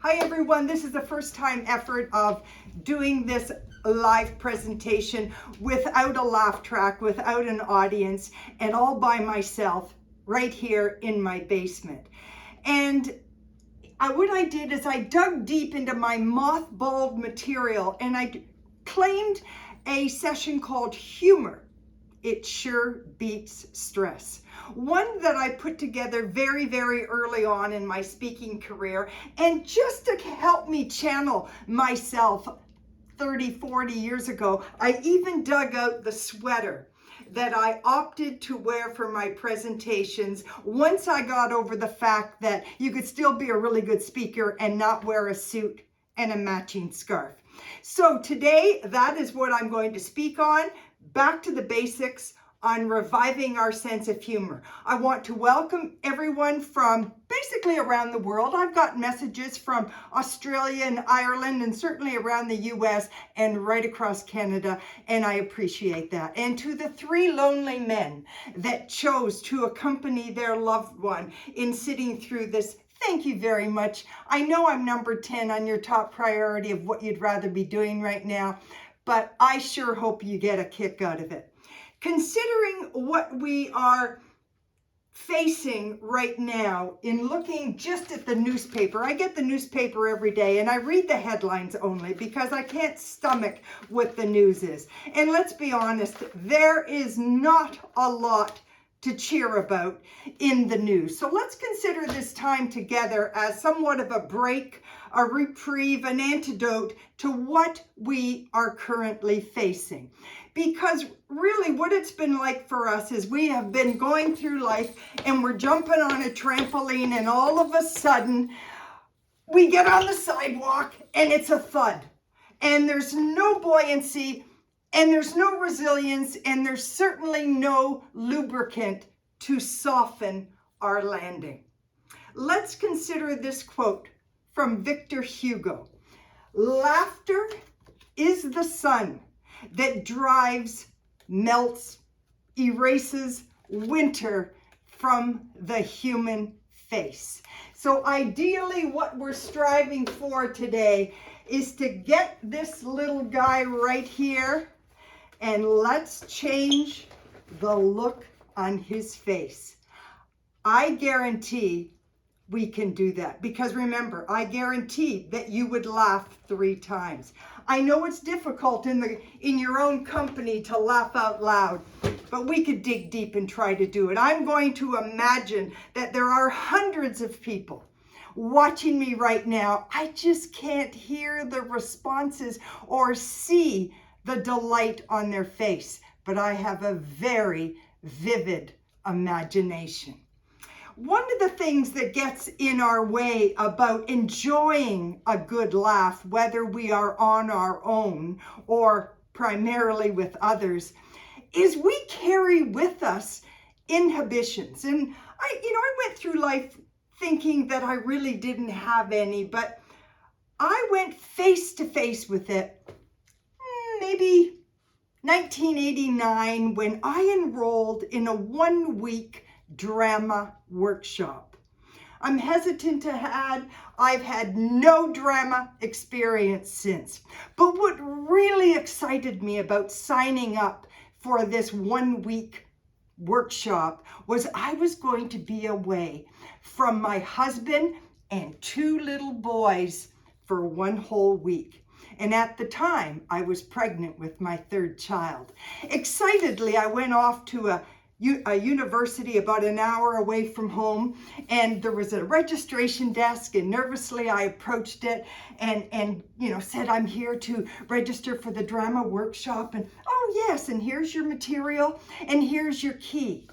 Hi everyone, this is the first time effort of doing this live presentation without a laugh track, without an audience, and all by myself right here in my basement. And what I did is I dug deep into my mothballed material and I claimed a session called Humour. It sure beats stress. One that I put together very, very early on in my speaking career, and just to help me channel myself 30, 40 years ago, I even dug out the sweater that I opted to wear for my presentations once I got over the fact that you could still be a really good speaker and not wear a suit and a matching scarf. So today, that is what I'm going to speak on. Back to the basics on reviving our sense of humor. I want to welcome everyone from basically around the world. I've got messages from Australia and Ireland and certainly around the US and right across Canada, and I appreciate that. And to the 3 lonely men that chose to accompany their loved one in sitting through this, thank you very much. I know I'm number 10 on your top priority of what you'd rather be doing right now, but I sure hope you get a kick out of it. Considering what we are facing right now in looking just at the newspaper, I get the newspaper every day and I read the headlines only because I can't stomach what the news is. And let's be honest, there is not a lot to cheer about in the news. So let's consider this time together as somewhat of a break, a reprieve, an antidote to what we are currently facing. Because really what it's been like for us is we have been going through life and we're jumping on a trampoline and all of a sudden we get on the sidewalk and it's a thud. And there's no buoyancy and there's no resilience and there's certainly no lubricant to soften our landing. Let's consider this quote from Victor Hugo. Laughter is the sun that drives, melts, erases winter from the human face. So ideally what we're striving for today is to get this little guy right here and let's change the look on his face. I guarantee we can do that because remember, I guarantee that you would laugh 3 times. I know it's difficult in your own company to laugh out loud, but we could dig deep and try to do it. I'm going to imagine that there are hundreds of people watching me right now. I just can't hear the responses or see the delight on their face, but I have a very vivid imagination. One of the things that gets in our way about enjoying a good laugh, whether we are on our own or primarily with others, is we carry with us inhibitions. And I went through life thinking that I really didn't have any, but I went face to face with it maybe 1989 when I enrolled in a 1-week drama workshop. I'm hesitant to add, I've had no drama experience since. But what really excited me about signing up for this 1-week workshop was I was going to be away from my husband and 2 little boys for 1 whole week. And at the time, I was pregnant with my 3rd child. Excitedly, I went off to a university about an hour away from home, and there was a registration desk, and nervously I approached it and said, I'm here to register for the drama workshop. And oh yes, and here's your material and here's your key.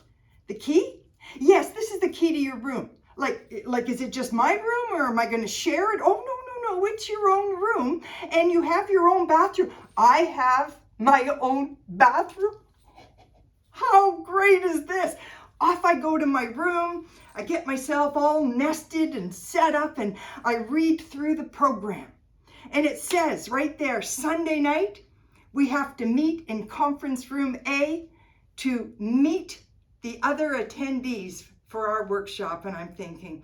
The key? Yes, this is the key to your room. Like is it just my room or am I going to share it? Oh no, it's your own room and you have your own bathroom. I have my own bathroom? How great is this? Off I go to my room, I get myself all nested and set up and I read through the program. And it says right there, Sunday night, we have to meet in conference room A to meet the other attendees for our workshop. And I'm thinking,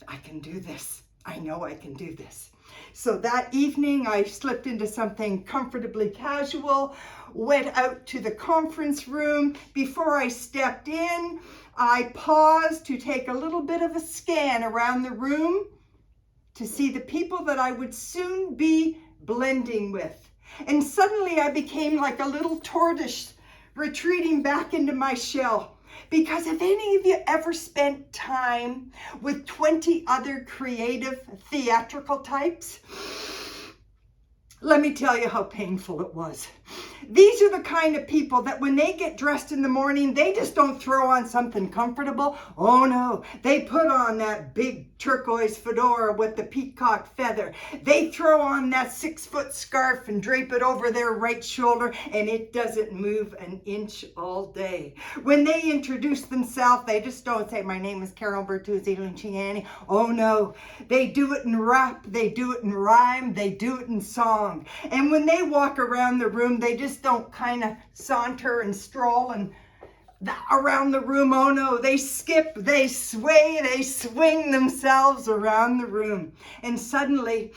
I can do this. I know I can do this. So that evening, I slipped into something comfortably casual, went out to the conference room. Before I stepped in, I paused to take a little bit of a scan around the room to see the people that I would soon be blending with. And suddenly I became like a little tortoise retreating back into my shell. Because if any of you ever spent time with 20 other creative theatrical types, let me tell you how painful it was. These are the kind of people that when they get dressed in the morning, they just don't throw on something comfortable. Oh no, they put on that big turquoise fedora with the peacock feather. They throw on that 6-foot scarf and drape it over their right shoulder, and it doesn't move an inch all day. When they introduce themselves, they just don't say, "My name is Carole Bertuzzi Luciani." Oh no, they do it in rap, they do it in rhyme, they do it in song. And when they walk around the room, they just don't kind of saunter and stroll and around the room. Oh no, they skip, they sway, they swing themselves around the room. And suddenly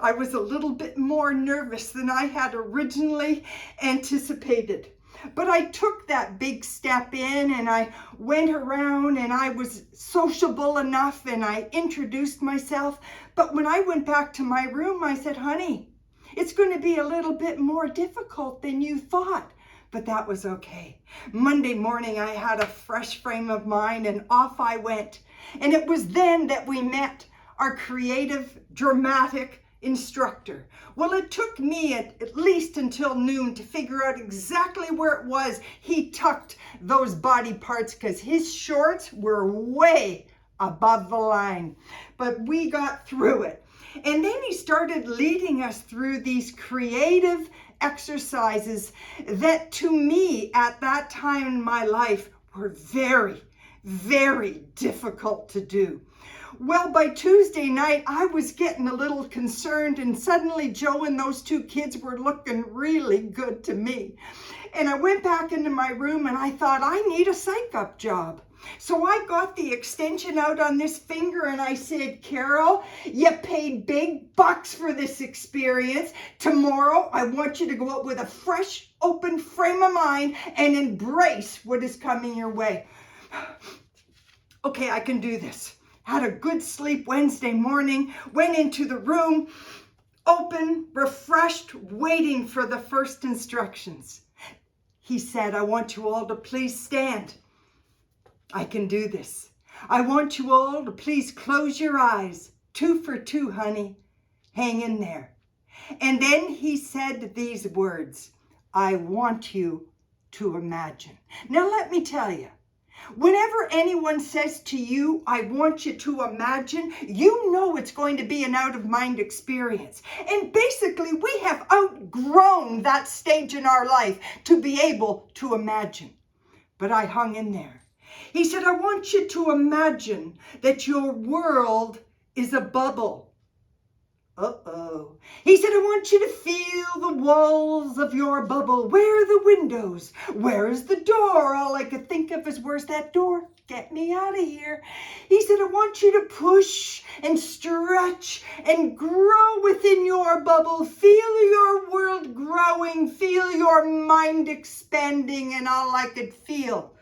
I was a little bit more nervous than I had originally anticipated. But I took that big step in and I went around and I was sociable enough and I introduced myself. But when I went back to my room, I said, "Honey, it's going to be a little bit more difficult than you thought." But that was okay. Monday morning, I had a fresh frame of mind and off I went. And it was then that we met our creative, dramatic instructor. Well, it took me at least until noon to figure out exactly where it was he tucked those body parts, because his shorts were way above the line. But we got through it. And then he started leading us through these creative exercises that to me at that time in my life were very, very difficult to do. Well, by Tuesday night, I was getting a little concerned, and suddenly Joe and those 2 kids were looking really good to me. And I went back into my room and I thought, I need a psych up job. So I got the extension out on this finger and I said, "Carole, you paid big bucks for this experience. Tomorrow, I want you to go out with a fresh, open frame of mind and embrace what is coming your way." Okay, I can do this. Had a good sleep Wednesday morning, went into the room, open, refreshed, waiting for the first instructions. He said, "I want you all to please stand. I can do this. I want you all to please close your eyes. 2 for 2, honey. Hang in there." And then he said these words, "I want you to imagine." Now let me tell you, whenever anyone says to you, "I want you to imagine," you know it's going to be an out-of-mind experience. And basically, we have outgrown that stage in our life to be able to imagine. But I hung in there. He said, "I want you to imagine that your world is a bubble." Uh-oh. He said, "I want you to feel the walls of your bubble. Where are the windows? Where is the door?" All I could think of is, where's that door? Get me out of here. He said, "I want you to push and stretch and grow within your bubble. Feel your world growing. Feel your mind expanding." And all I could feel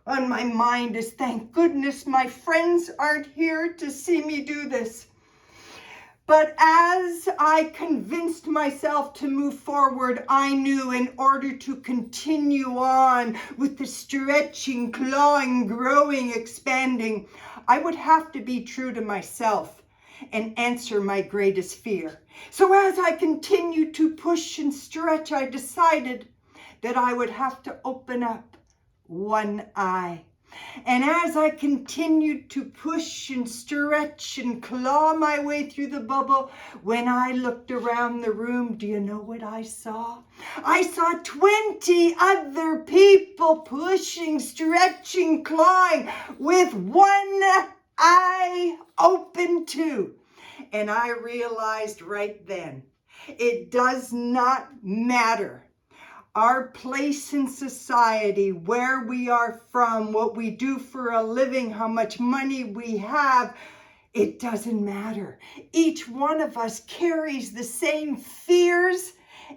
on my mind is, thank goodness my friends aren't here to see me do this. But as I convinced myself to move forward, I knew in order to continue on with the stretching, clawing, growing, expanding, I would have to be true to myself and answer my greatest fear. So as I continued to push and stretch, I decided that I would have to open up one eye. And as I continued to push and stretch and claw my way through the bubble, when I looked around the room, do you know what I saw? I saw 20 other people pushing, stretching, clawing with one eye open too. And I realized right then, it does not matter our place in society, where we are from, what we do for a living, how much money we have. It doesn't matter. Each one of us carries the same fears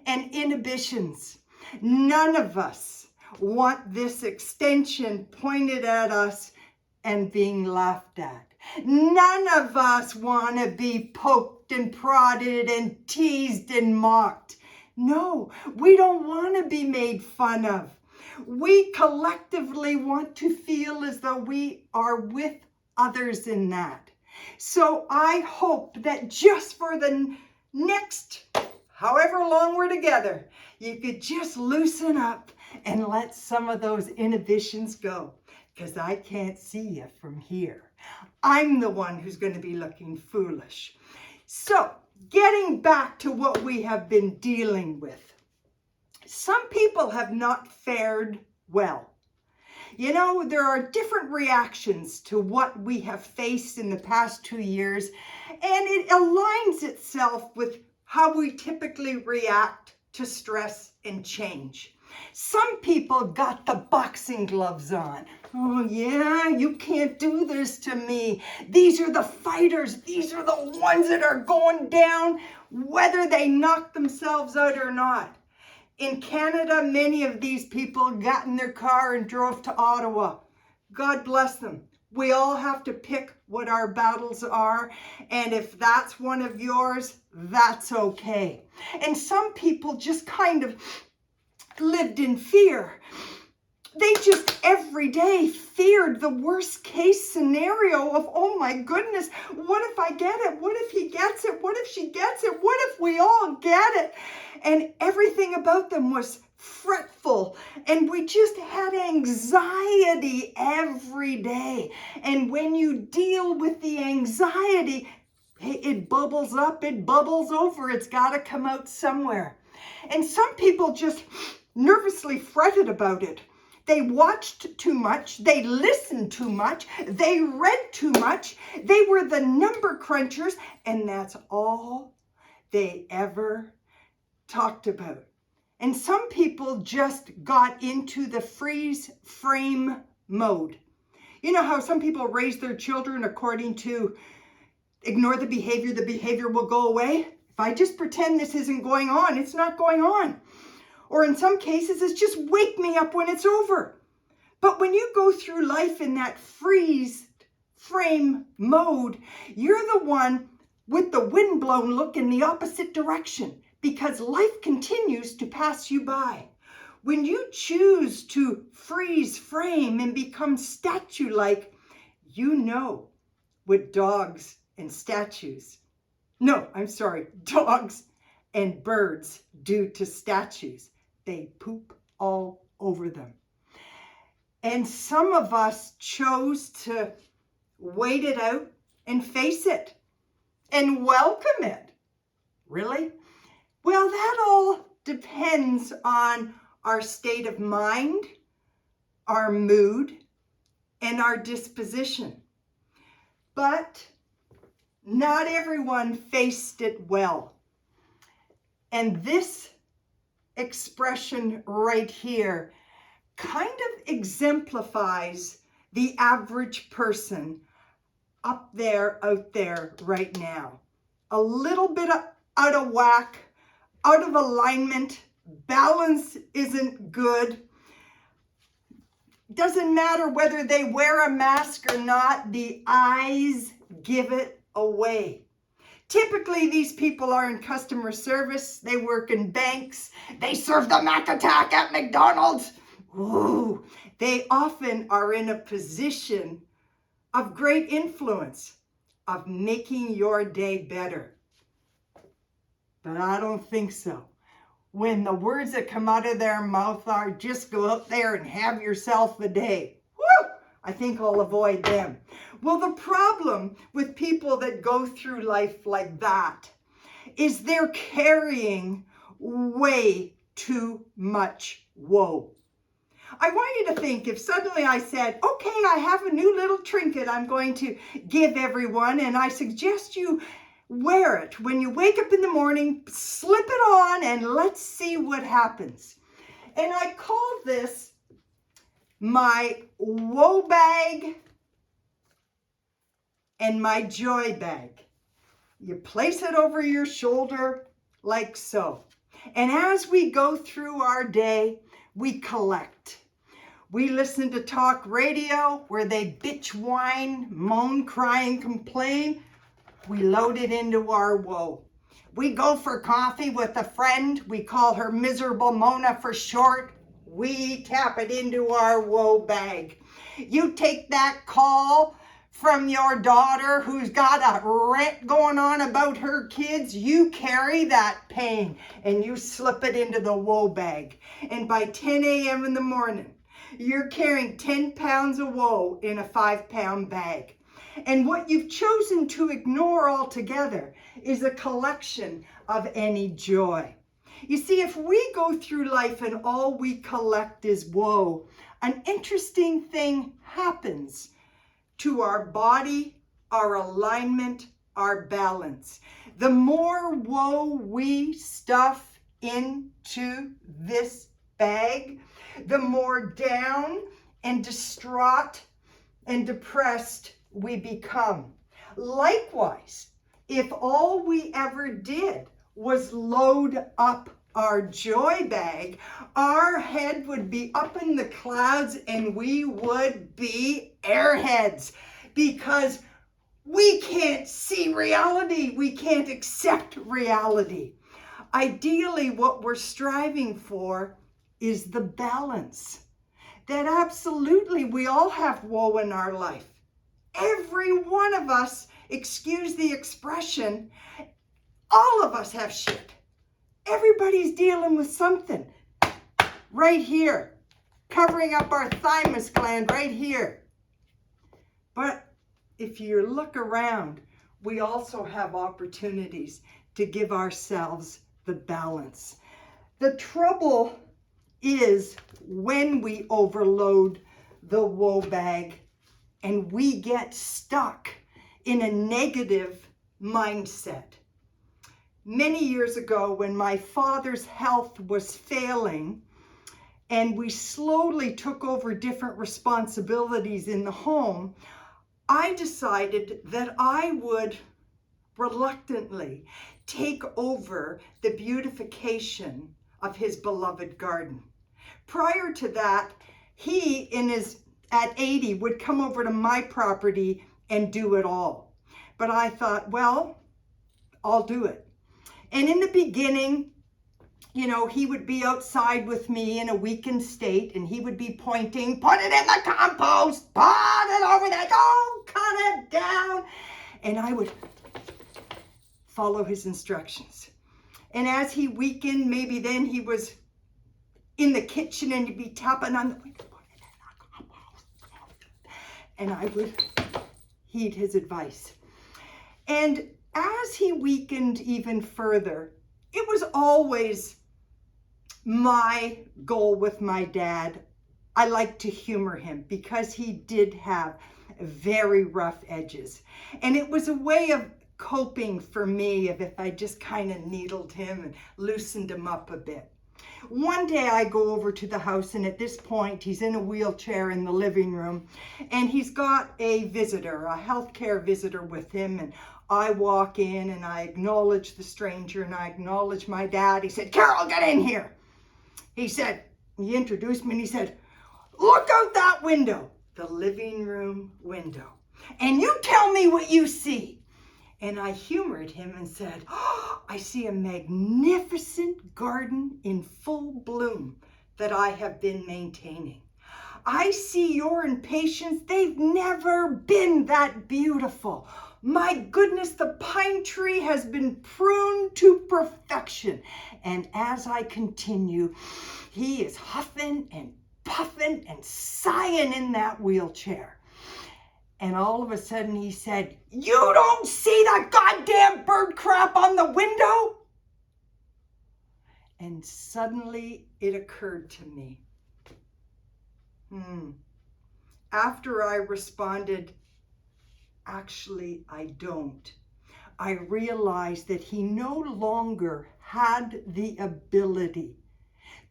and inhibitions. None of us want this extension pointed at us and being laughed at. None of us want to be poked and prodded and teased and mocked. No, we don't want to be made fun of. We collectively want to feel as though we are with others in that. So I hope that just for the next however long we're together, you could just loosen up and let some of those inhibitions go, because I can't see you from here. I'm the one who's going to be looking foolish. So, getting back to what we have been dealing with. Some people have not fared well. You know, there are different reactions to what we have faced in the past 2 years, and it aligns itself with how we typically react to stress and change. Some people got the boxing gloves on. Oh yeah, you can't do this to me. These are the fighters. These are the ones that are going down, whether they knock themselves out or not. In Canada, many of these people got in their car and drove to Ottawa. God bless them. We all have to pick what our battles are, and if that's one of yours, that's okay. And some people just kind of lived in fear. They just every day feared the worst case scenario of, oh my goodness, what if I get it? What if he gets it? What if she gets it? What if we all get it? And everything about them was fretful, and we just had anxiety every day. And when you deal with the anxiety, it bubbles up, it bubbles over, it's got to come out somewhere. And some people just nervously fretted about it. They watched too much, they listened too much, they read too much, they were the number crunchers, and that's all they ever talked about. And some people just got into the freeze frame mode. You know how some people raise their children according to ignore the behavior will go away? If I just pretend this isn't going on, it's not going on. Or in some cases, it's just wake me up when it's over. But when you go through life in that freeze frame mode, you're the one with the windblown look in the opposite direction, because life continues to pass you by. When you choose to freeze frame and become statue-like, you know what dogs and dogs and birds do to statues. They poop all over them. And some of us chose to wait it out and face it and welcome it. Really? Well, that all depends on our state of mind, our mood, and our disposition. But not everyone faced it well. And this expression right here kind of exemplifies the average person out there right now. A little bit out of whack, out of alignment, balance isn't good. Doesn't matter whether they wear a mask or not, the eyes give it away. Typically, these people are in customer service, they work in banks, they serve the Mac Attack at McDonald's. Ooh, they often are in a position of great influence, of making your day better. But I don't think so. When the words that come out of their mouth are, just go out there and have yourself a day. Woo! I think I'll avoid them. Well, the problem with people that go through life like that is they're carrying way too much woe. I want you to think, if suddenly I said, okay, I have a new little trinket I'm going to give everyone, and I suggest you wear it when you wake up in the morning, slip it on, and let's see what happens. And I call this my woe bag and my joy bag. You place it over your shoulder like so. And as we go through our day, we collect. We listen to talk radio where they bitch, whine, moan, cry, and complain. We load it into our woe. We go for coffee with a friend. We call her Miserable Mona for short. We tap it into our woe bag. You take that call from your daughter who's got a rant going on about her kids. You carry that pain and you slip it into the woe bag. And by 10 a.m. in the morning, you're carrying 10 pounds of woe in a 5-pound bag. And what you've chosen to ignore altogether is a collection of any joy. You see, if we go through life and all we collect is woe, an interesting thing happens to our body, our alignment, our balance. The more woe we stuff into this bag, the more down and distraught and depressed we become. Likewise, if all we ever did was load up our joy bag, our head would be up in the clouds and we would be airheads, because we can't see reality. We can't accept reality. Ideally, what we're striving for is the balance. That absolutely we all have woe in our life. Every one of us, excuse the expression, all of us have shit. Everybody's dealing with something right here, covering up our thymus gland right here. But if you look around, we also have opportunities to give ourselves the balance. The trouble is when we overload the woe bag and we get stuck in a negative mindset. Many years ago, when my father's health was failing and we slowly took over different responsibilities in the home, I decided that I would reluctantly take over the beautification of his beloved garden. Prior to that, he at 80 would come over to my property and do it all. But I thought, well, I'll do it. And in the beginning, you know, he would be outside with me in a weakened state and he would be pointing, put it in the compost, put it over there, don't cut it down. And I would follow his instructions. And as he weakened, maybe then he was in the kitchen and he'd be tapping on the window, and I would heed his advice. And as he weakened even further, it was always my goal with my dad. I like to humor him because he did have very rough edges. And it was a way of coping for me if I just kind of needled him and loosened him up a bit. One day I go over to the house, and at this point he's in a wheelchair in the living room, and he's got a visitor, a healthcare visitor with him, and I walk in and I acknowledge the stranger and I acknowledge my dad. He said, "Carole, get in here." He introduced me and he said, "Look out that window," the living room window, "and you tell me what you see." And I humored him and said, "Oh, I see a magnificent garden in full bloom that I have been maintaining. I see your impatience. They've never been that beautiful. My goodness, the pine tree has been pruned to perfection." And as I continue, he is huffing and puffing and sighing in that wheelchair. And all of a sudden he said, "You don't see the goddamn bird crap on the window?" And suddenly it occurred to me. After I responded, "Actually, I don't," I realized that he no longer had the ability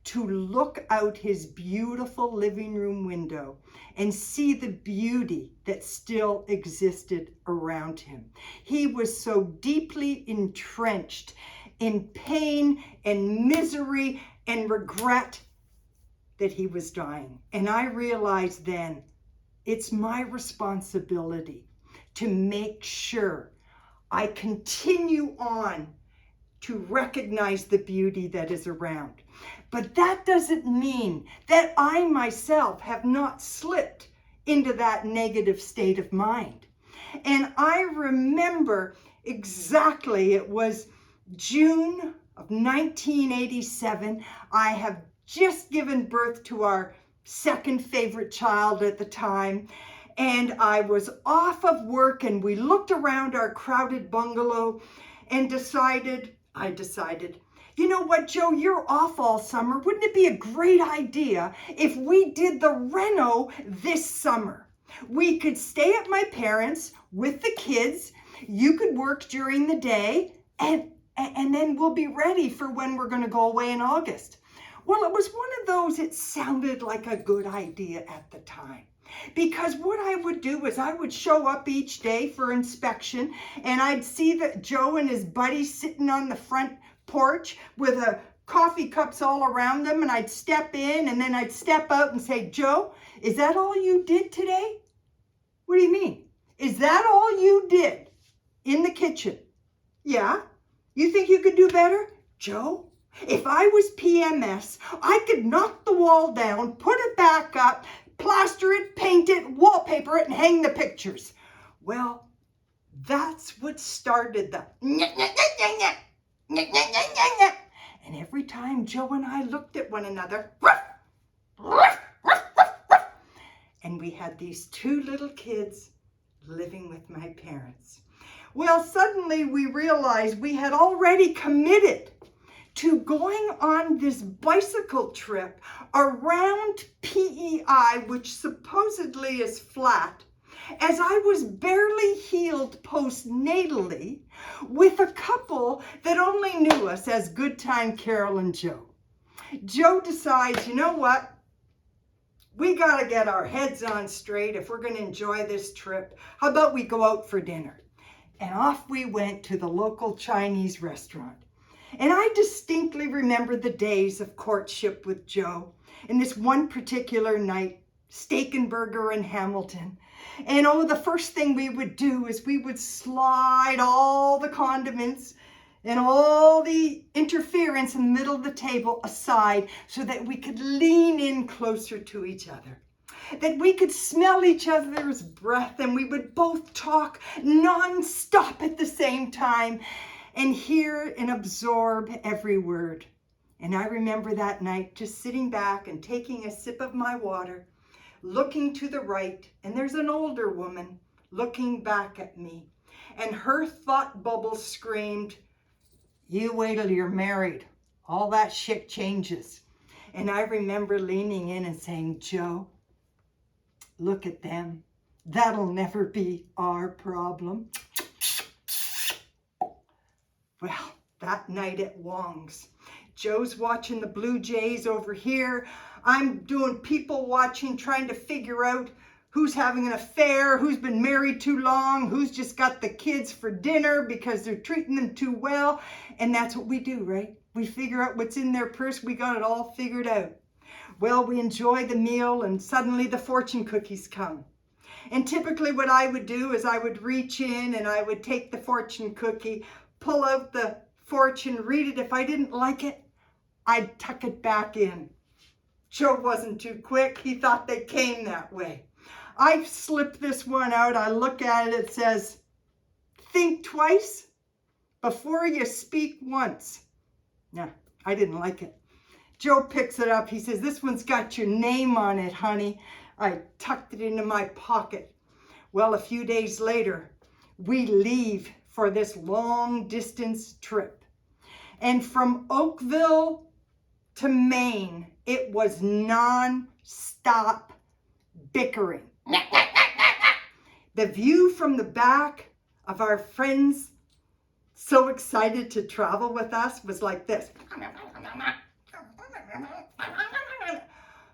to look out his beautiful living room window and see the beauty that still existed around him. He was so deeply entrenched in pain and misery and regret that he was dying. And I realized then it's my responsibility to make sure I continue on to recognize the beauty that is around. But that doesn't mean that I myself have not slipped into that negative state of mind. And I remember exactly, it was June of 1987. I have just given birth to our second favorite child at the time. And I was off of work, and we looked around our crowded bungalow and I decided, you know what, Joe, you're off all summer. Wouldn't it be a great idea if we did the reno this summer? We could stay at my parents' with the kids. You could work during the day, and then we'll be ready for when we're going to go away in August. Well, it was one of those, it sounded like a good idea at the time. Because what I would do is I would show up each day for inspection, and I'd see that Joe and his buddies sitting on the front porch with coffee cups all around them, and I'd step in and then I'd step out and say, Joe, is that all you did today? What do you mean? Is that all you did in the kitchen? Yeah. You think you could do better? Joe, if I was PMS, I could knock the wall down, put it back up, plaster it, paint it, wallpaper it, and hang the pictures. Well, that's what started the and every time Joe and I looked at one another, and we had these two little kids living with my parents. Well, suddenly we realized we had already committed to going on this bicycle trip around PEI, which supposedly is flat, as I was barely healed postnatally with a couple that only knew us as Good Time Carole and Joe. Joe decides, you know what? We got to get our heads on straight if we're going to enjoy this trip. How about we go out for dinner? And off we went to the local Chinese restaurant. And I distinctly remember the days of courtship with Joe. And this one particular night, steak and burger in Hamilton. And the first thing we would do is we would slide all the condiments and all the interference in the middle of the table aside so that we could lean in closer to each other. That we could smell each other's breath, and we would both talk non-stop at the same time and hear and absorb every word. And I remember that night just sitting back and taking a sip of my water, looking to the right, and there's an older woman looking back at me, and her thought bubble screamed, "You wait till you're married. All that shit changes." And I remember leaning in and saying, Joe, look at them. That'll never be our problem. Well, that night at Wong's, Joe's watching the Blue Jays over here. I'm doing people watching, trying to figure out who's having an affair, who's been married too long, who's just got the kids for dinner because they're treating them too well. And that's what we do, right? We figure out what's in their purse. We got it all figured out. Well, we enjoy the meal, and suddenly the fortune cookies come. And typically what I would do is I would reach in and I would take the fortune cookie, pull out the fortune, read it. If I didn't like it, I'd tuck it back in. Joe wasn't too quick. He thought they came that way. I slipped this one out. I look at it. It says, think twice before you speak once. Yeah, I didn't like it. Joe picks it up. He says, this one's got your name on it, honey. I tucked it into my pocket. Well, a few days later, we leave for this long distance trip. And from Oakville to Maine, it was non-stop bickering. The view from the back of our friends so excited to travel with us was like this.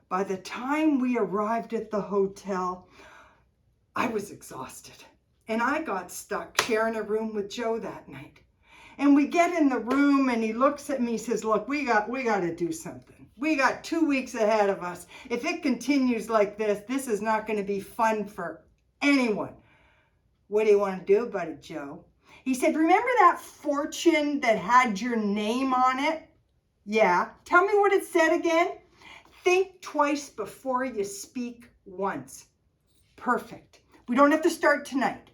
By the time we arrived at the hotel, I was exhausted. And I got stuck sharing a room with Joe that night. And we get in the room and he looks at me and says, look, we got to do something. We got 2 weeks ahead of us. If it continues like this is not going to be fun for anyone. What do you want to do about it, Joe? He said, remember that fortune that had your name on it? Yeah. Tell me what it said again. Think twice before you speak once. Perfect. We don't have to start tonight.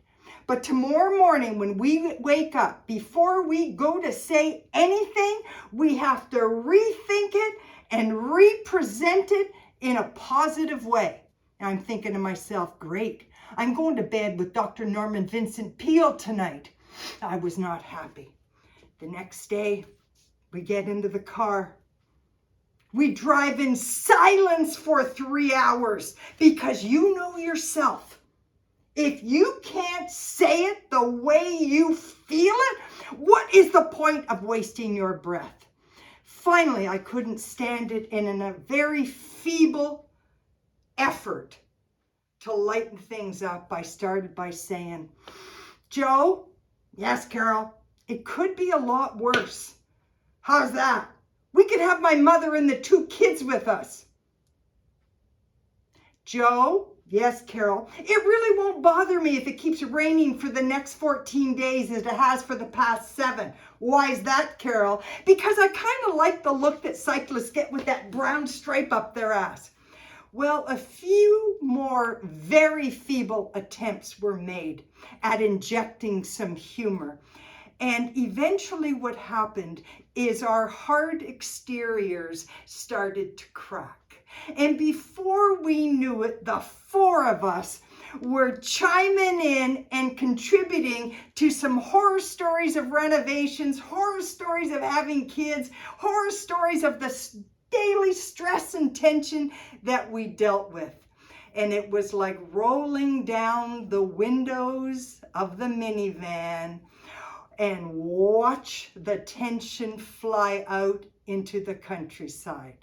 But tomorrow morning when we wake up, before we go to say anything, we have to rethink it and represent it in a positive way. And I'm thinking to myself, great. I'm going to bed with Dr. Norman Vincent Peale tonight. I was not happy. The next day, we get into the car. We drive in silence for 3 hours because you know yourself. If you can't say it the way you feel it, what is the point of wasting your breath? Finally, I couldn't stand it, and in a very feeble effort to lighten things up, I started by saying, Joe, yes, Carole, it could be a lot worse. How's that? We could have my mother and the 2 kids with us. Joe, yes, Carole, it really won't bother me if it keeps raining for the next 14 days as it has for the past 7. Why is that, Carole? Because I kind of like the look that cyclists get with that brown stripe up their ass. Well, a few more very feeble attempts were made at injecting some humor. And eventually what happened is our hard exteriors started to crack. And before we knew it, the 4 of us were chiming in and contributing to some horror stories of renovations, horror stories of having kids, horror stories of the daily stress and tension that we dealt with. And it was like rolling down the windows of the minivan and watch the tension fly out into the countryside.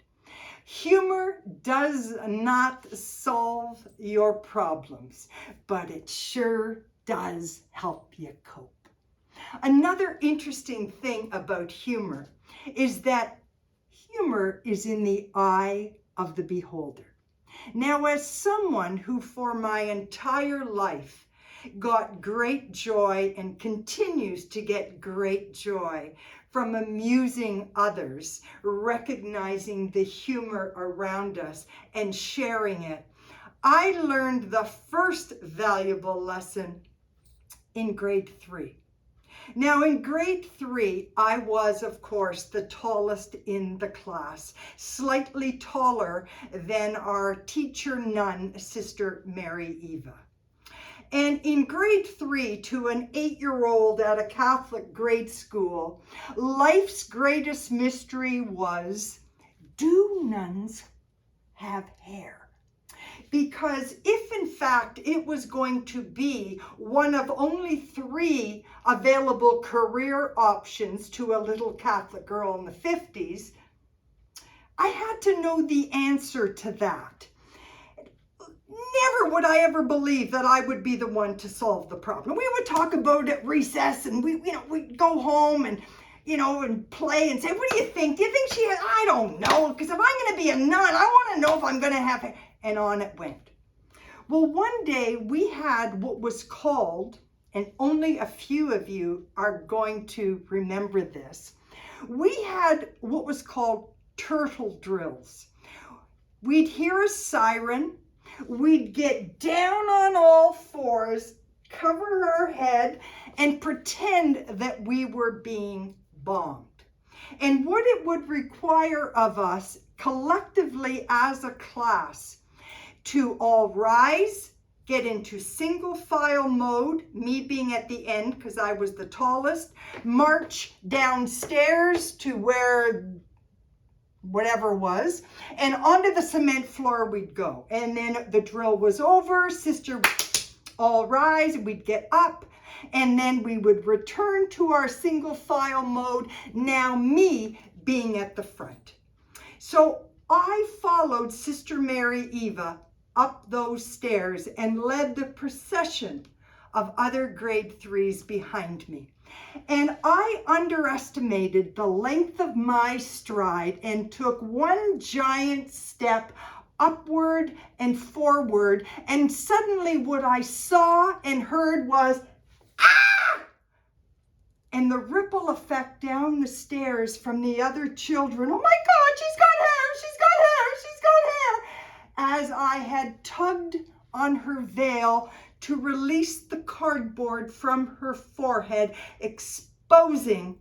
Humor does not solve your problems, but it sure does help you cope. Another interesting thing about humor is that humor is in the eye of the beholder. Now, as someone who for my entire life got great joy and continues to get great joy from amusing others, recognizing the humor around us and sharing it, I learned the first valuable lesson in grade 3. Now in grade 3, I was, of course, the tallest in the class, slightly taller than our teacher nun, Sister Mary Eva. And in grade 3, to an 8-year-old at a Catholic grade school, life's greatest mystery was, do nuns have hair? Because if in fact it was going to be one of only 3 available career options to a little Catholic girl in the 50s, I had to know the answer to that. Never would I ever believe that I would be the one to solve the problem. We would talk about it at recess, and we'd go home and and play and say, what do you think? Do you think she has? I don't know, because if I'm going to be a nun, I want to know if I'm going to have it. And on it went. Well, one day we had what was called, and only a few of you are going to remember this, we had what was called turtle drills. We'd hear a siren. We'd get down on all 4s, cover our head, and pretend that we were being bombed. And what it would require of us collectively as a class to all rise, get into single file mode, me being at the end because I was the tallest, march downstairs to where whatever was, and onto the cement floor we'd go. And then the drill was over, sister, all rise, we'd get up, and then we would return to our single file mode, now me being at the front. So I followed Sister Mary Eva up those stairs and led the procession of other grade 3s behind me. And I underestimated the length of my stride and took one giant step upward and forward, and suddenly what I saw and heard was, ah! And the ripple effect down the stairs from the other children. Oh my God, she's got hair, she's got hair, she's got hair. As I had tugged on her veil to release the cardboard from her forehead, exposing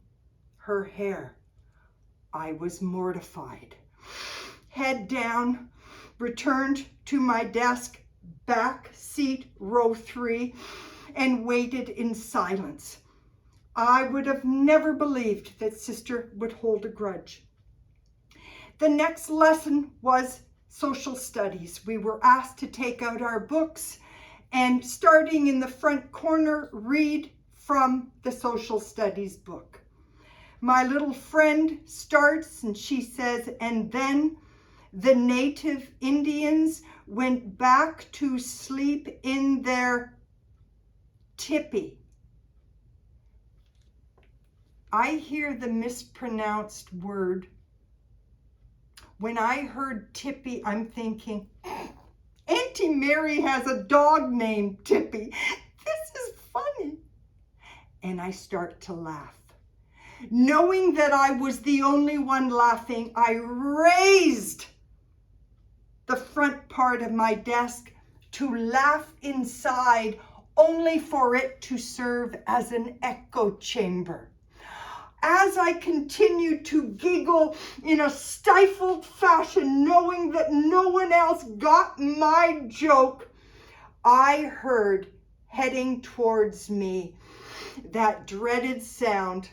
her hair. I was mortified. Head down, returned to my desk, back seat, row 3, and waited in silence. I would have never believed that Sister would hold a grudge. The next lesson was social studies. We were asked to take out our books and, starting in the front corner, read from the social studies book. My little friend starts and she says, and then the native Indians went back to sleep in their Tippy. I hear the mispronounced word. When I heard Tippy, I'm thinking, Auntie Mary has a dog named Tippy. This is funny. And I start to laugh. Knowing that I was the only one laughing, I raised the front part of my desk to laugh inside, only for it to serve as an echo chamber. As I continued to giggle in a stifled fashion, knowing that no one else got my joke, I heard, heading towards me, that dreaded sound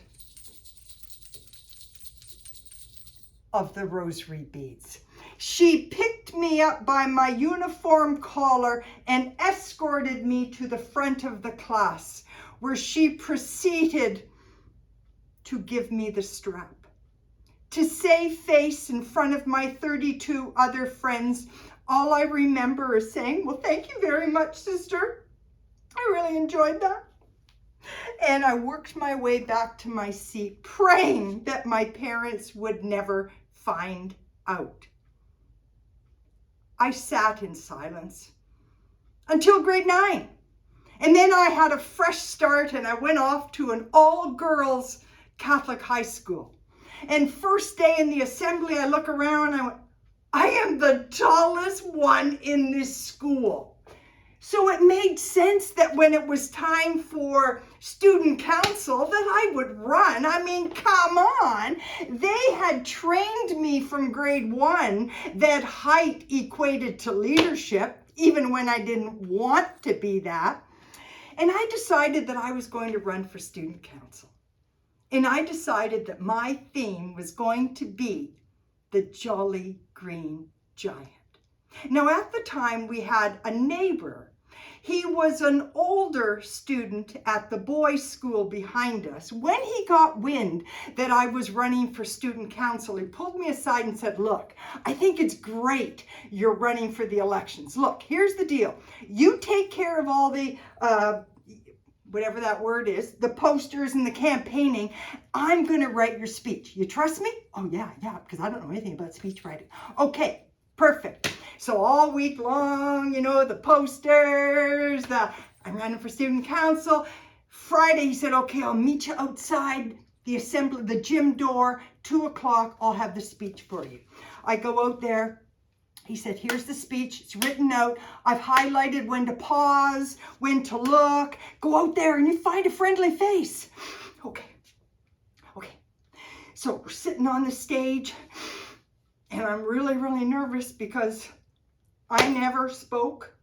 of the rosary beads. She picked me up by my uniform collar and escorted me to the front of the class, where she proceeded to give me the strap. To save face in front of my 32 other friends, all I remember is saying, well, thank you very much, Sister. I really enjoyed that. And I worked my way back to my seat, praying that my parents would never find out. I sat in silence until grade 9. And then I had a fresh start and I went off to an all-girls Catholic high school. And first day in the assembly, I look around and I went, I am the tallest one in this school. So it made sense that when it was time for student council that I would run. I mean, come on. They had trained me from grade 1 that height equated to leadership, even when I didn't want to be that. And I decided that I was going to run for student council. And I decided that my theme was going to be the Jolly Green Giant. Now, at the time, we had a neighbor. He was an older student at the boys' school behind us. When he got wind that I was running for student council, he pulled me aside and said, look, I think it's great you're running for the elections. Look, here's the deal. You take care of all the whatever that word is, the posters and the campaigning. I'm going to write your speech. You trust me? Oh, yeah, because I don't know anything about speech writing. Okay, perfect. So all week long, you know, the posters, I'm running for student council. Friday, he said, okay, I'll meet you outside the assembly, the gym door, 2 o'clock. I'll have the speech for you. I go out there. He said, here's the speech. It's written out. I've highlighted when to pause, when to look. Go out there and you find a friendly face. Okay. So we're sitting on the stage and I'm really, really nervous because I never spoke,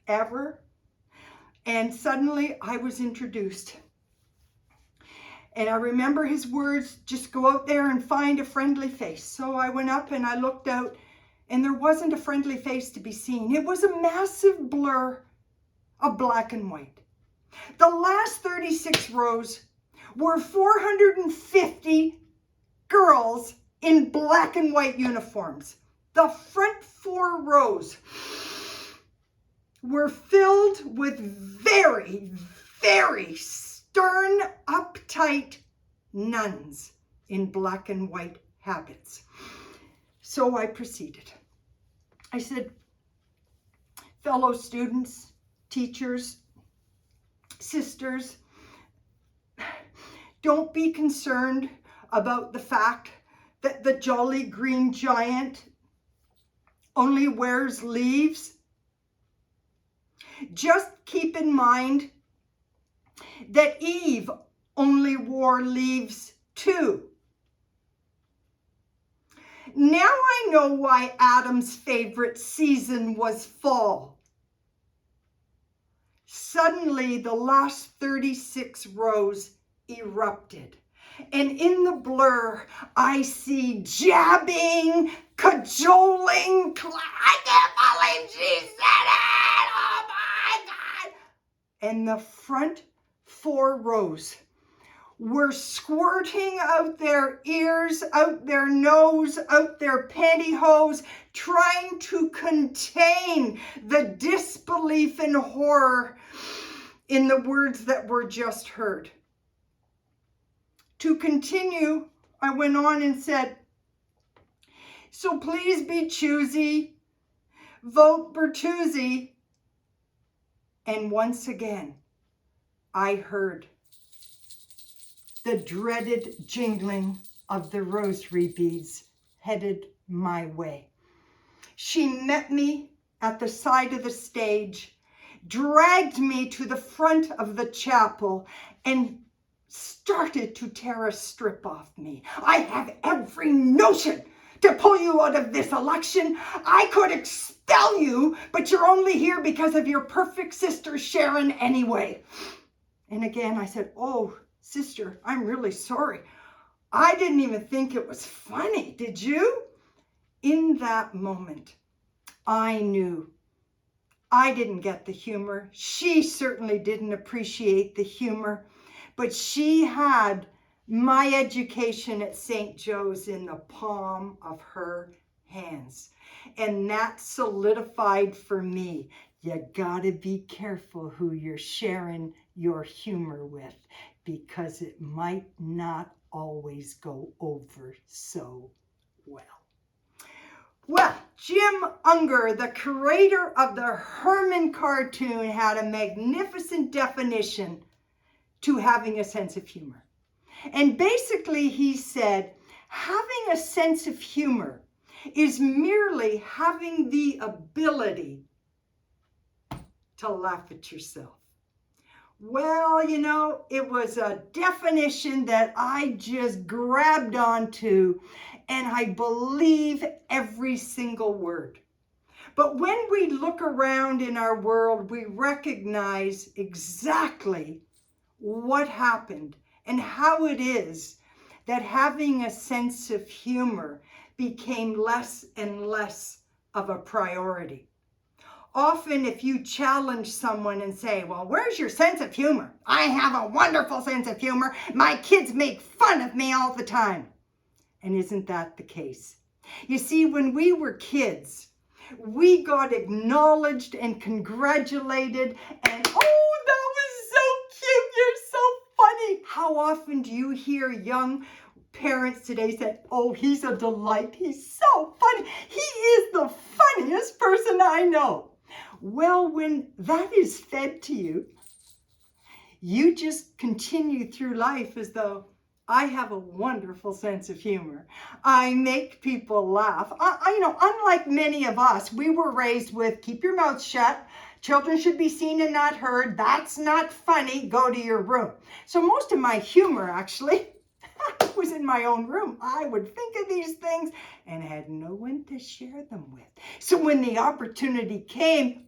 ever. And suddenly I was introduced. And I remember his words, just go out there and find a friendly face. So I went up and I looked out. And there wasn't a friendly face to be seen. It was a massive blur of black and white. The last 36 rows were 450 girls in black and white uniforms. The front 4 rows were filled with very, very stern, uptight nuns in black and white habits. So I proceeded. I said, fellow students, teachers, sisters, don't be concerned about the fact that the jolly green giant only wears leaves. Just keep in mind that Eve only wore leaves too. Now I know why Adam's favorite season was fall. Suddenly, the last 36 rows erupted. And in the blur, I see jabbing, cajoling, I can't believe she said it! Oh my God! And the front 4 rows were squirting out their ears, out their nose, out their pantyhose, trying to contain the disbelief and horror in the words that were just heard. To continue, I went on and said, so please be choosy, vote Bertuzzi. And once again, I heard the dreaded jingling of the rosary beads headed my way. She met me at the side of the stage, dragged me to the front of the chapel, and started to tear a strip off me. I have every notion to pull you out of this election. I could expel you, but you're only here because of your perfect sister Sharon anyway. And again, I said, oh, sister, I'm really sorry. I didn't even think it was funny. Did you? In that moment, I knew I didn't get the humor. She certainly didn't appreciate the humor, but she had my education at St. Joe's in the palm of her hands. And that solidified for me, you gotta be careful who you're sharing your humor with, because it might not always go over so well. Well, Jim Unger, the creator of the Herman cartoon, had a magnificent definition to having a sense of humor. And basically he said, having a sense of humor is merely having the ability to laugh at yourself. Well, you know, it was a definition that I just grabbed onto, and I believe every single word. But when we look around in our world, we recognize exactly what happened and how it is that having a sense of humor became less and less of a priority. Often if you challenge someone and say, well, where's your sense of humor? I have a wonderful sense of humor. My kids make fun of me all the time. And isn't that the case? You see, when we were kids, we got acknowledged and congratulated, and oh, that was so cute, you're so funny. How often do you hear young parents today say, oh, he's a delight, he's so funny, he is the funniest person I know? Well, when that is fed to you, you just continue through life as though, I have a wonderful sense of humor. I make people laugh. Unlike many of us, we were raised with keep your mouth shut. Children should be seen and not heard. That's not funny. Go to your room. So most of my humor actually was in my own room. I would think of these things and had no one to share them with. So when the opportunity came,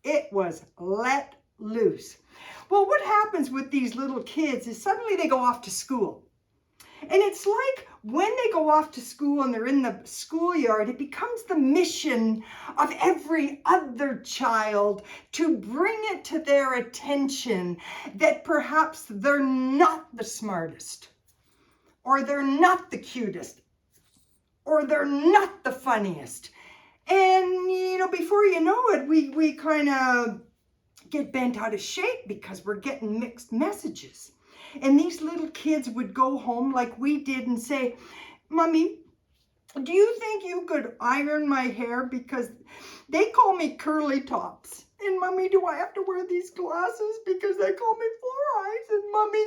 it was let loose. Well, what happens with these little kids is suddenly they go off to school. And it's like when they go off to school and they're in the schoolyard, it becomes the mission of every other child to bring it to their attention that perhaps they're not the smartest, or they're not the cutest, or they're not the funniest. And, before you know it, we kind of get bent out of shape because we're getting mixed messages. And these little kids would go home like we did and say, Mommy, do you think you could iron my hair? Because they call me curly tops. And Mommy, do I have to wear these glasses because they call me four eyes? And Mommy,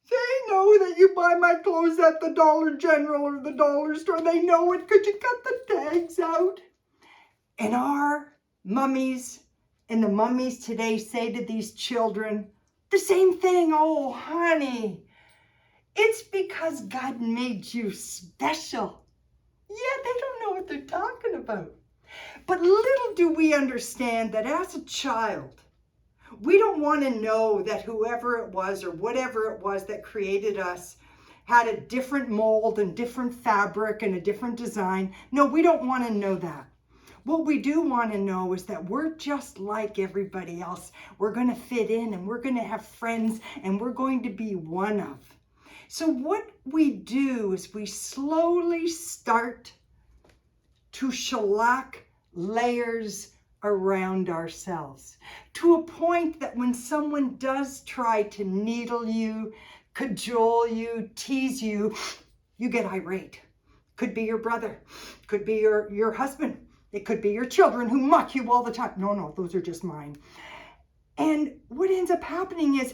they know that you buy my clothes at the Dollar General or the dollar store. They know it. Could you cut the tags out? And our mummies and the mummies today say to these children the same thing. Oh, honey, it's because God made you special. Yeah, they don't know what they're talking about. But little do we understand that as a child, we don't want to know that whoever it was or whatever it was that created us had a different mold and different fabric and a different design. No, we don't want to know that. What we do want to know is that we're just like everybody else. We're going to fit in and we're going to have friends and we're going to be one of. So what we do is we slowly start to shellac layers around ourselves to a point that when someone does try to needle you, cajole you, tease you, you get irate. Could be your brother, could be your husband, it could be your children who mock you all the time. No, those are just mine. And what ends up happening is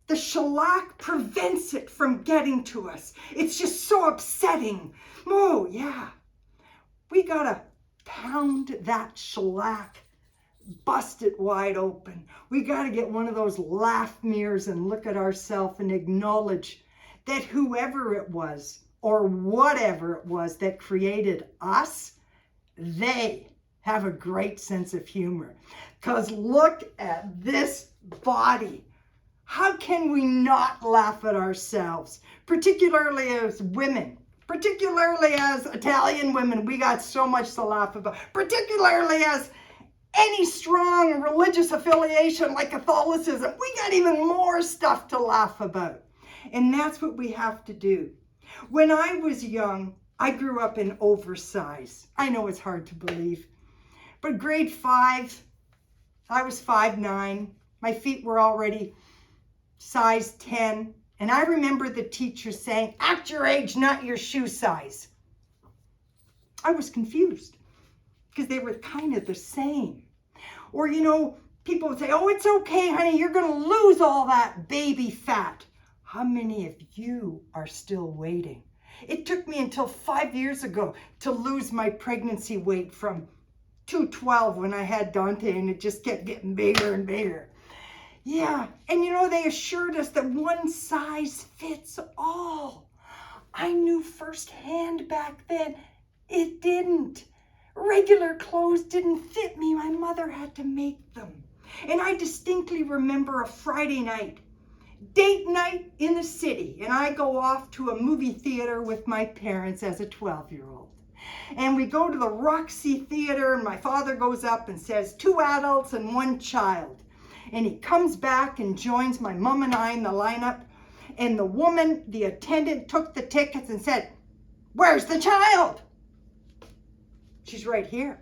the shellac prevents it from getting to us. It's just so upsetting. Oh, yeah. We gotta pound that shellac, bust it wide open. We gotta get one of those laugh mirrors and look at ourselves and acknowledge that whoever it was or whatever it was that created us, they have a great sense of humor. Because look at this body. How can we not laugh at ourselves, particularly as women? Particularly as Italian women, we got so much to laugh about. Particularly as any strong religious affiliation like Catholicism, we got even more stuff to laugh about. And that's what we have to do. When I was young, I grew up in oversize. I know it's hard to believe. But grade 5, I was 5'9". My feet were already size 10. And I remember the teacher saying, act your age, not your shoe size. I was confused because they were kind of the same. Or, people would say, oh, it's okay, honey, you're going to lose all that baby fat. How many of you are still waiting? It took me until 5 years ago to lose my pregnancy weight from 212 when I had Dante, and it just kept getting bigger and bigger. Yeah, and they assured us that one size fits all. I knew firsthand back then it didn't. Regular clothes didn't fit me. My mother had to make them. And I distinctly remember a Friday night, date night in the city, and I go off to a movie theater with my parents as a 12-year-old. And we go to the Roxy Theater, and my father goes up and says, 2 adults and 1 child. And he comes back and joins my mom and I in the lineup. And the woman, the attendant, took the tickets and said, where's the child? She's right here.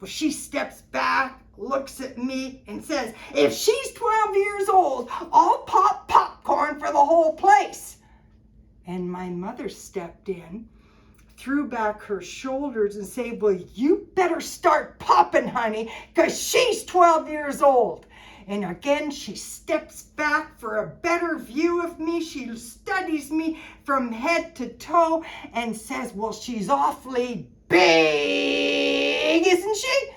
Well, she steps back, looks at me, and says, if she's 12 years old, I'll pop popcorn for the whole place. And my mother stepped in, threw back her shoulders and said, well, you better start popping, honey, because she's 12 years old. And again, she steps back for a better view of me. She studies me from head to toe and says, well, she's awfully big, isn't she?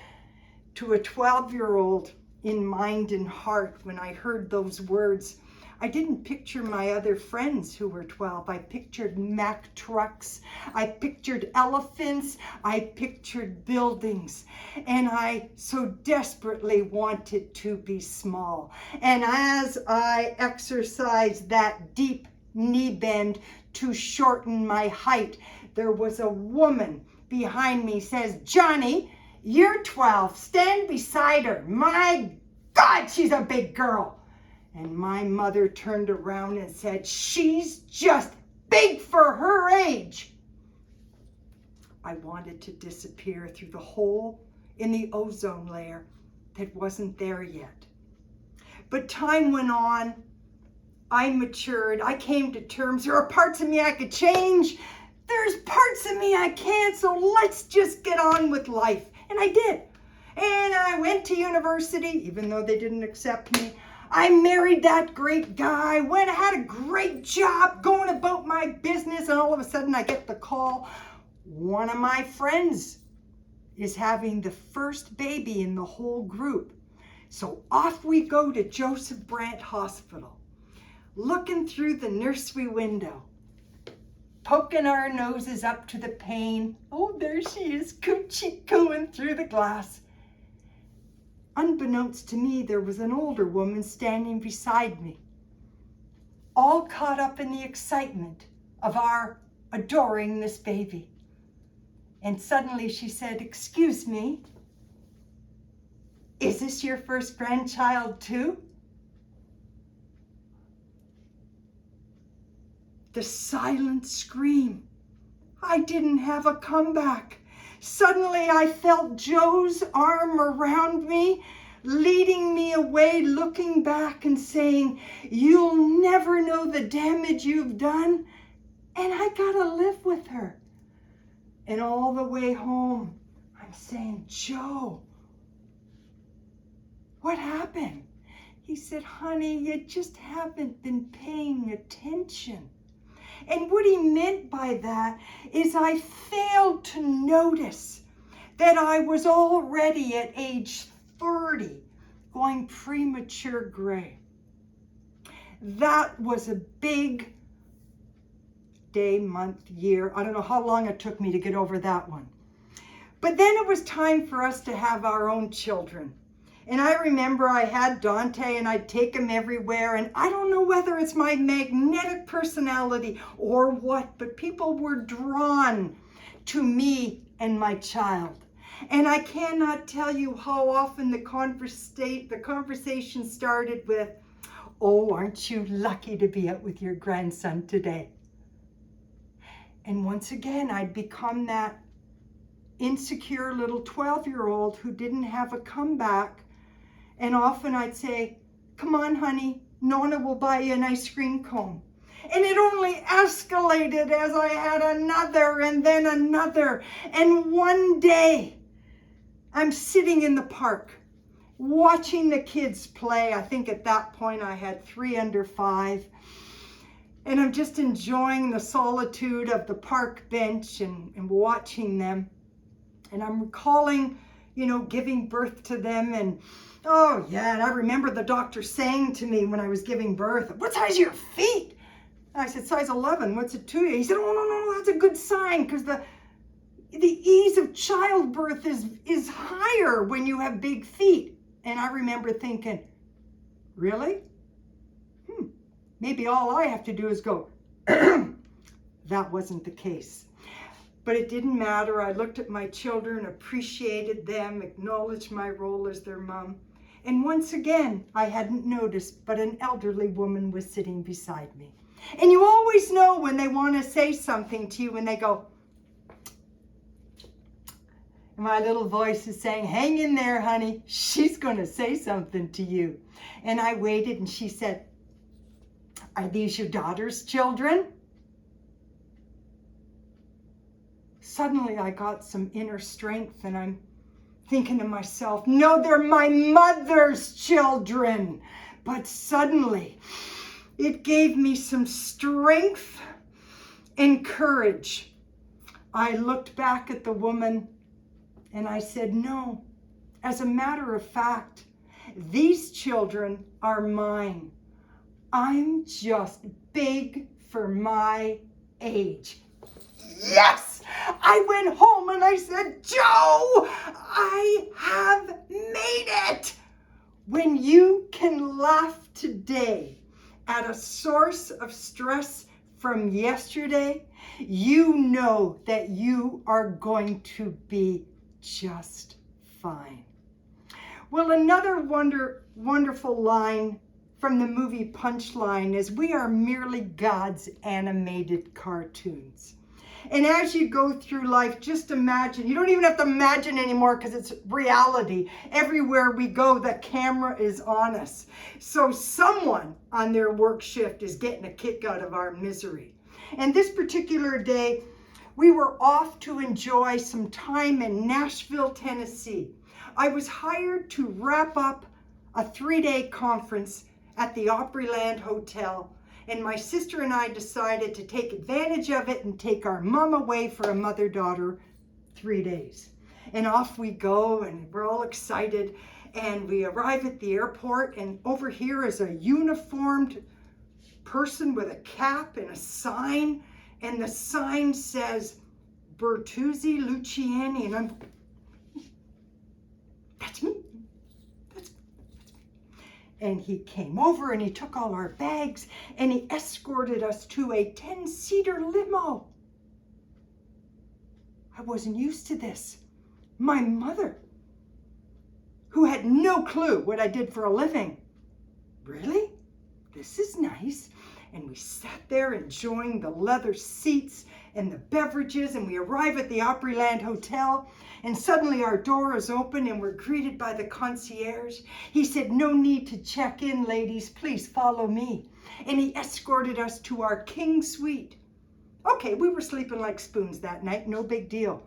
To a 12-year-old in mind and heart, when I heard those words, I didn't picture my other friends who were 12. I pictured Mack trucks. I pictured elephants. I pictured buildings. And I so desperately wanted to be small. And as I exercised that deep knee bend to shorten my height, there was a woman behind me says, Johnny, you're 12. Stand beside her. My God, she's a big girl. And my mother turned around and said, "She's just big for her age." I wanted to disappear through the hole in the ozone layer that wasn't there yet. But time went on. I matured. I came to terms. There are parts of me I could change. There's parts of me I can't. So let's just get on with life. And I did. And I went to university, even though they didn't accept me. I married that great guy. I had a great job going about my business. And all of a sudden I get the call. One of my friends is having the first baby in the whole group. So off we go to Joseph Brant Hospital, looking through the nursery window, poking our noses up to the pane. Oh, there she is, coochie cooing through the glass. Unbeknownst to me, there was an older woman standing beside me, all caught up in the excitement of our adoring this baby. And suddenly she said, "Excuse me, is this your first grandchild too?" The silent scream. I didn't have a comeback. Suddenly I felt Joe's arm around me, leading me away, looking back and saying, "You'll never know the damage you've done." And I gotta live with her. And all the way home, I'm saying, "Joe, what happened?" He said, "Honey, you just haven't been paying attention." And what he meant by that is I failed to notice that I was already at age 30 going premature gray. That was a big day, month, year. I don't know how long it took me to get over that one. But then it was time for us to have our own children. And I remember I had Dante and I'd take him everywhere. And I don't know whether it's my magnetic personality or what, but people were drawn to me and my child. And I cannot tell you how often the conversation started with, "Oh, aren't you lucky to be out with your grandson today?" And once again, I'd become that insecure little 12-year-old who didn't have a comeback. And often I'd say, "Come on, honey, Nona will buy you an ice cream cone." And it only escalated as I had another and then another. And one day, I'm sitting in the park, watching the kids play. I think at that point I had 3 under 5. And I'm just enjoying the solitude of the park bench and watching them. And I'm recalling, giving birth to them. And oh yeah, and I remember the doctor saying to me when I was giving birth, "What size are your feet?" And I said, "Size 11, what's it to you?" He said, "Oh, no, that's a good sign, because the ease of childbirth is higher when you have big feet." And I remember thinking, really? Maybe all I have to do is go. That wasn't the case. But it didn't matter. I looked at my children, appreciated them, acknowledged my role as their mom. And once again, I hadn't noticed, but an elderly woman was sitting beside me. And you always know when they want to say something to you when they go, and my little voice is saying, "Hang in there, honey. She's going to say something to you." And I waited and she said, "Are these your daughter's children?" Suddenly I got some inner strength and I'm thinking to myself, "No, they're my mother's children." But suddenly it gave me some strength and courage. I looked back at the woman and I said, "No, as a matter of fact, these children are mine. I'm just big for my age." Yes! I went home and I said, "Joe, I have made it." When you can laugh today at a source of stress from yesterday, you know that you are going to be just fine. Well, another wonderful line from the movie Punchline is we are merely God's animated cartoons. And as you go through life, just imagine, you don't even have to imagine anymore because it's reality. Everywhere we go, the camera is on us. So someone on their work shift is getting a kick out of our misery. And this particular day, we were off to enjoy some time in Nashville, Tennessee. I was hired to wrap up a 3-day conference at the Opryland Hotel. And my sister and I decided to take advantage of it and take our mom away for a mother-daughter 3 days. And off we go, and we're all excited. And we arrive at the airport, and over here is a uniformed person with a cap and a sign. And the sign says, Bertuzzi Luciani. And I'm, that's me. And he came over and he took all our bags and he escorted us to a 10-seater limo. I wasn't used to this. My mother, who had no clue what I did for a living. Really? This is nice. And we sat there enjoying the leather seats and the beverages, and we arrive at the Opryland Hotel, and suddenly our door is open and we're greeted by the concierge. He said, "No need to check in, ladies, please follow me." And he escorted us to our king suite. Okay, we were sleeping like spoons that night, no big deal.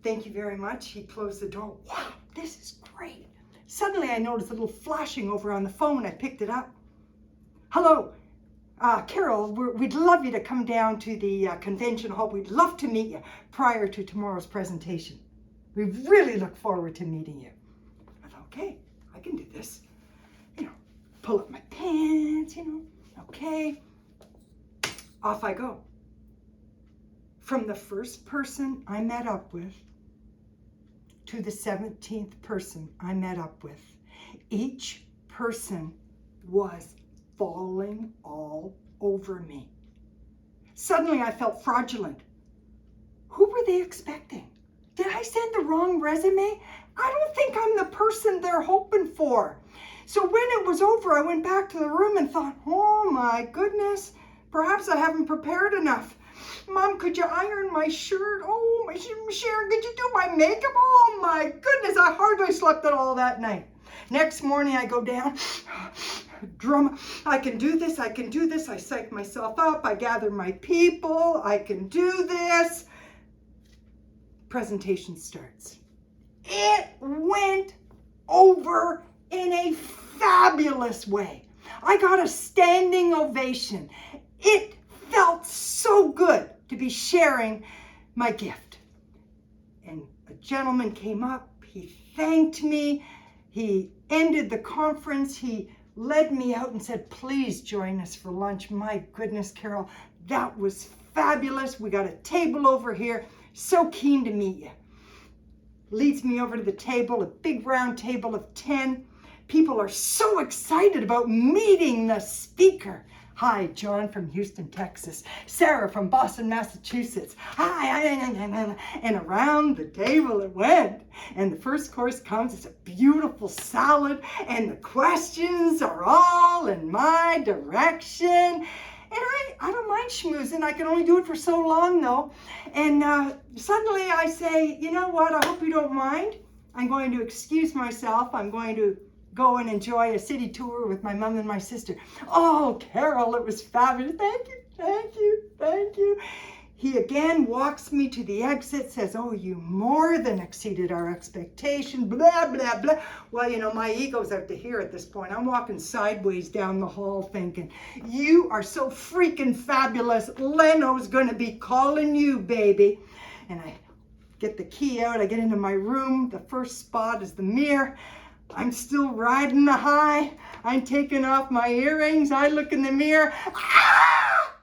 Thank you very much. He closed the door. Wow, this is great. Suddenly I noticed a little flashing over on the phone. I picked it up. Hello. Carole, we'd love you to come down to the convention hall. We'd love to meet you prior to tomorrow's presentation. We really look forward to meeting you. I thought, okay, I can do this. Pull up my pants, okay. Off I go. From the first person I met up with to the 17th person I met up with, each person was falling all over me. Suddenly I felt fraudulent. Who were they expecting? Did I send the wrong resume? I don't think I'm the person they're hoping for. So when it was over, I went back to the room and thought, oh my goodness, perhaps I haven't prepared enough. Mom, could you iron my shirt? Oh, Sharon, could you do my makeup? Oh my goodness, I hardly slept at all that night. Next morning I go down, drum, I can do this, I can do this. I psych myself up, I gather my people, I can do this. Presentation starts. It went over in a fabulous way. I got a standing ovation. It felt so good to be sharing my gift. And a gentleman came up, he thanked me, he ended the conference, he led me out and said, please join us for lunch. My goodness, Carole, that was fabulous. We got a table over here. So keen to meet you. Leads me over to the table, a big round table of 10. People are so excited about meeting the speaker. Hi, John from Houston, Texas. Sarah from Boston, Massachusetts. Hi, and around the table it went. And the first course comes, it's a beautiful salad, and the questions are all in my direction. And I don't mind schmoozing. I can only do it for so long, though. And suddenly I say, you know what? I hope you don't mind. I'm going to excuse myself. I'm going to go and enjoy a city tour with my mom and my sister. Oh, Carole, it was fabulous. Thank you, thank you, thank you. He again walks me to the exit, says, oh, you more than exceeded our expectation, blah, blah, blah. Well, my ego's out to here at this point. I'm walking sideways down the hall thinking, you are so freaking fabulous. Leno's gonna be calling you, baby. And I get the key out, I get into my room. The first spot is the mirror. I'm still riding the high. I'm taking off my earrings. I look in the mirror. Ah!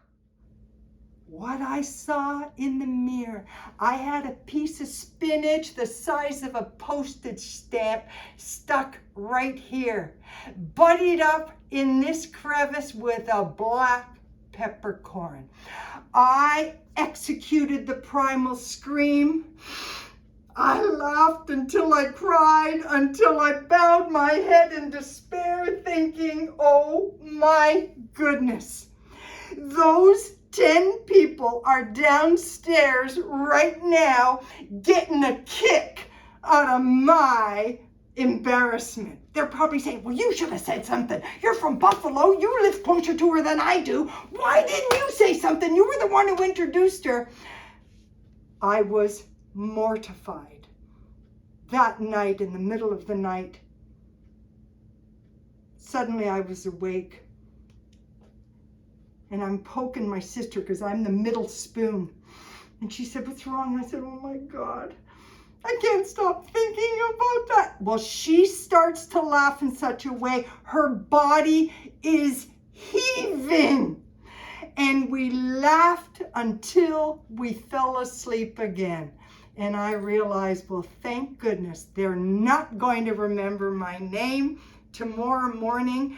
What I saw in the mirror, I had a piece of spinach the size of a postage stamp stuck right here, buddied up in this crevice with a black peppercorn. I executed the primal scream. I laughed until I cried, until I bowed my head in despair, thinking, oh my goodness, those 10 people are downstairs right now getting a kick out of my embarrassment. They're probably saying, well, you should have said something. You're from Buffalo. You live closer to her than I do. Why didn't you say something? You were the one who introduced her. I was mortified. That night, in the middle of the night, suddenly I was awake. And I'm poking my sister because I'm the middle spoon. And she said, what's wrong? I said, oh my God, I can't stop thinking about that. Well, she starts to laugh in such a way, her body is heaving. And we laughed until we fell asleep again. And I realized, well, thank goodness they're not going to remember my name tomorrow morning.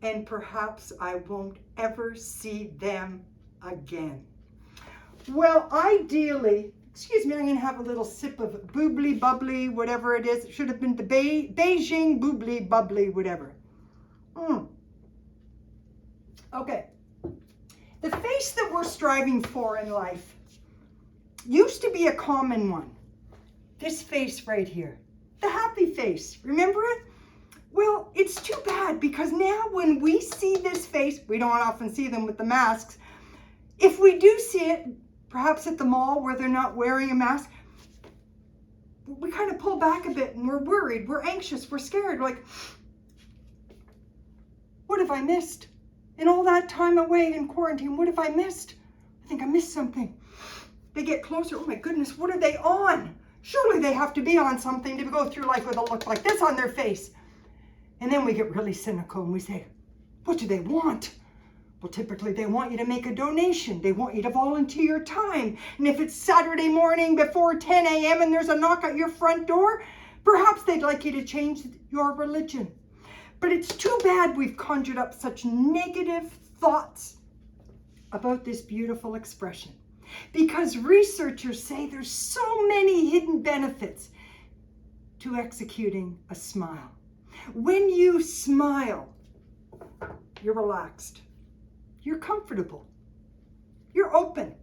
And perhaps I won't ever see them again. Well, ideally, excuse me, I'm going to have a little sip of boobly bubbly, whatever it is. It should have been the Beijing boobly bubbly, whatever. Okay. The face that we're striving for in life used to be a common one. This face right here, the happy face. Remember it? Well, it's too bad because now when we see this face, we don't often see them with the masks. If we do see it, perhaps at the mall where they're not wearing a mask, we kind of pull back a bit and we're worried, we're anxious, we're scared. We're like, what have I missed? In all that time away in quarantine, what have I missed? I think I missed something. They get closer. Oh my goodness, what are they on? Surely they have to be on something to go through life with a look like this on their face. And then we get really cynical and we say, what do they want? Well, typically they want you to make a donation. They want you to volunteer your time. And if it's Saturday morning before 10 a.m. and there's a knock at your front door, perhaps they'd like you to change your religion. But it's too bad we've conjured up such negative thoughts about this beautiful expression. Because researchers say there's so many hidden benefits to executing a smile. When you smile, you're relaxed, you're comfortable, you're open.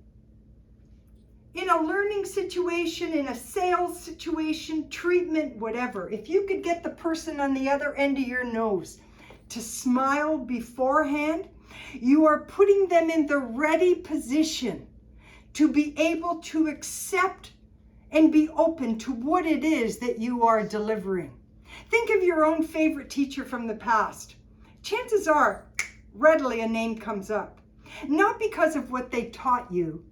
In a learning situation, in a sales situation, treatment, whatever, if you could get the person on the other end of your nose to smile beforehand, you are putting them in the ready position to be able to accept and be open to what it is that you are delivering. Think of your own favorite teacher from the past. Chances are, readily a name comes up. Not because of what they taught you,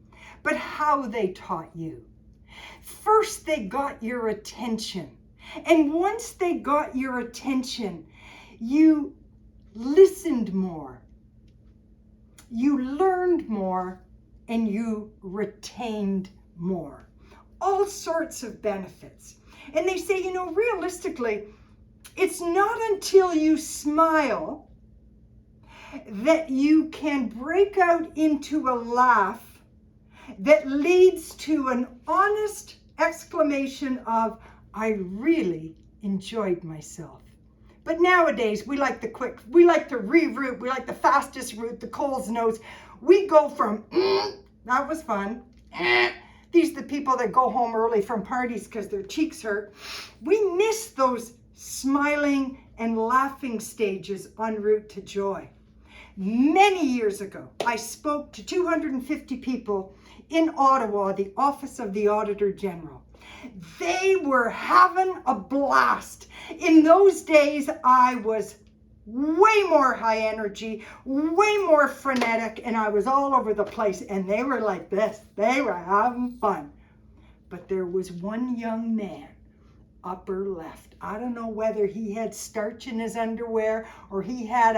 but how they taught you. First, they got your attention. And once they got your attention, you listened more, you learned more, and you retained more. All sorts of benefits. And they say, you know, realistically, it's not until you smile that you can break out into a laugh that leads to an honest exclamation of, I really enjoyed myself. But nowadays, we like the quick, we like the reroute, we like the fastest route, the Cole's nose. We go from, that was fun, these are the people that go home early from parties because their cheeks hurt. We miss those smiling and laughing stages en route to joy. Many years ago, I spoke to 250 people in Ottawa, the Office of the Auditor General. They were having a blast. In those days, I was way more high energy, way more frenetic, and I was all over the place, and they were like this. They were having fun. But there was one young man, upper left. I don't know whether he had starch in his underwear or he had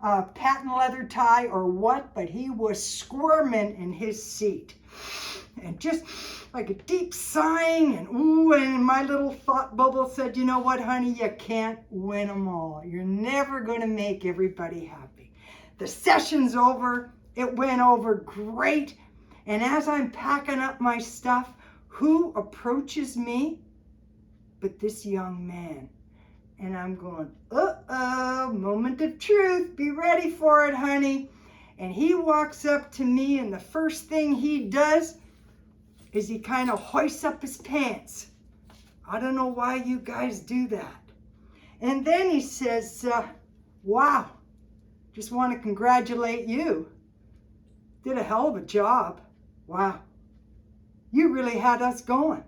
a patent leather tie or what, but he was squirming in his seat. And just like a deep sighing and ooh, and my little thought bubble said, you know what, honey, you can't win them all. You're never going to make everybody happy. The session's over. It went over great. And as I'm packing up my stuff, who approaches me but this young man. And I'm going, uh-oh, moment of truth. Be ready for it, honey. And he walks up to me, and the first thing he does is he kind of hoists up his pants. I don't know why you guys do that. And then he says, wow, just want to congratulate you. Did a hell of a job. Wow. You really had us going.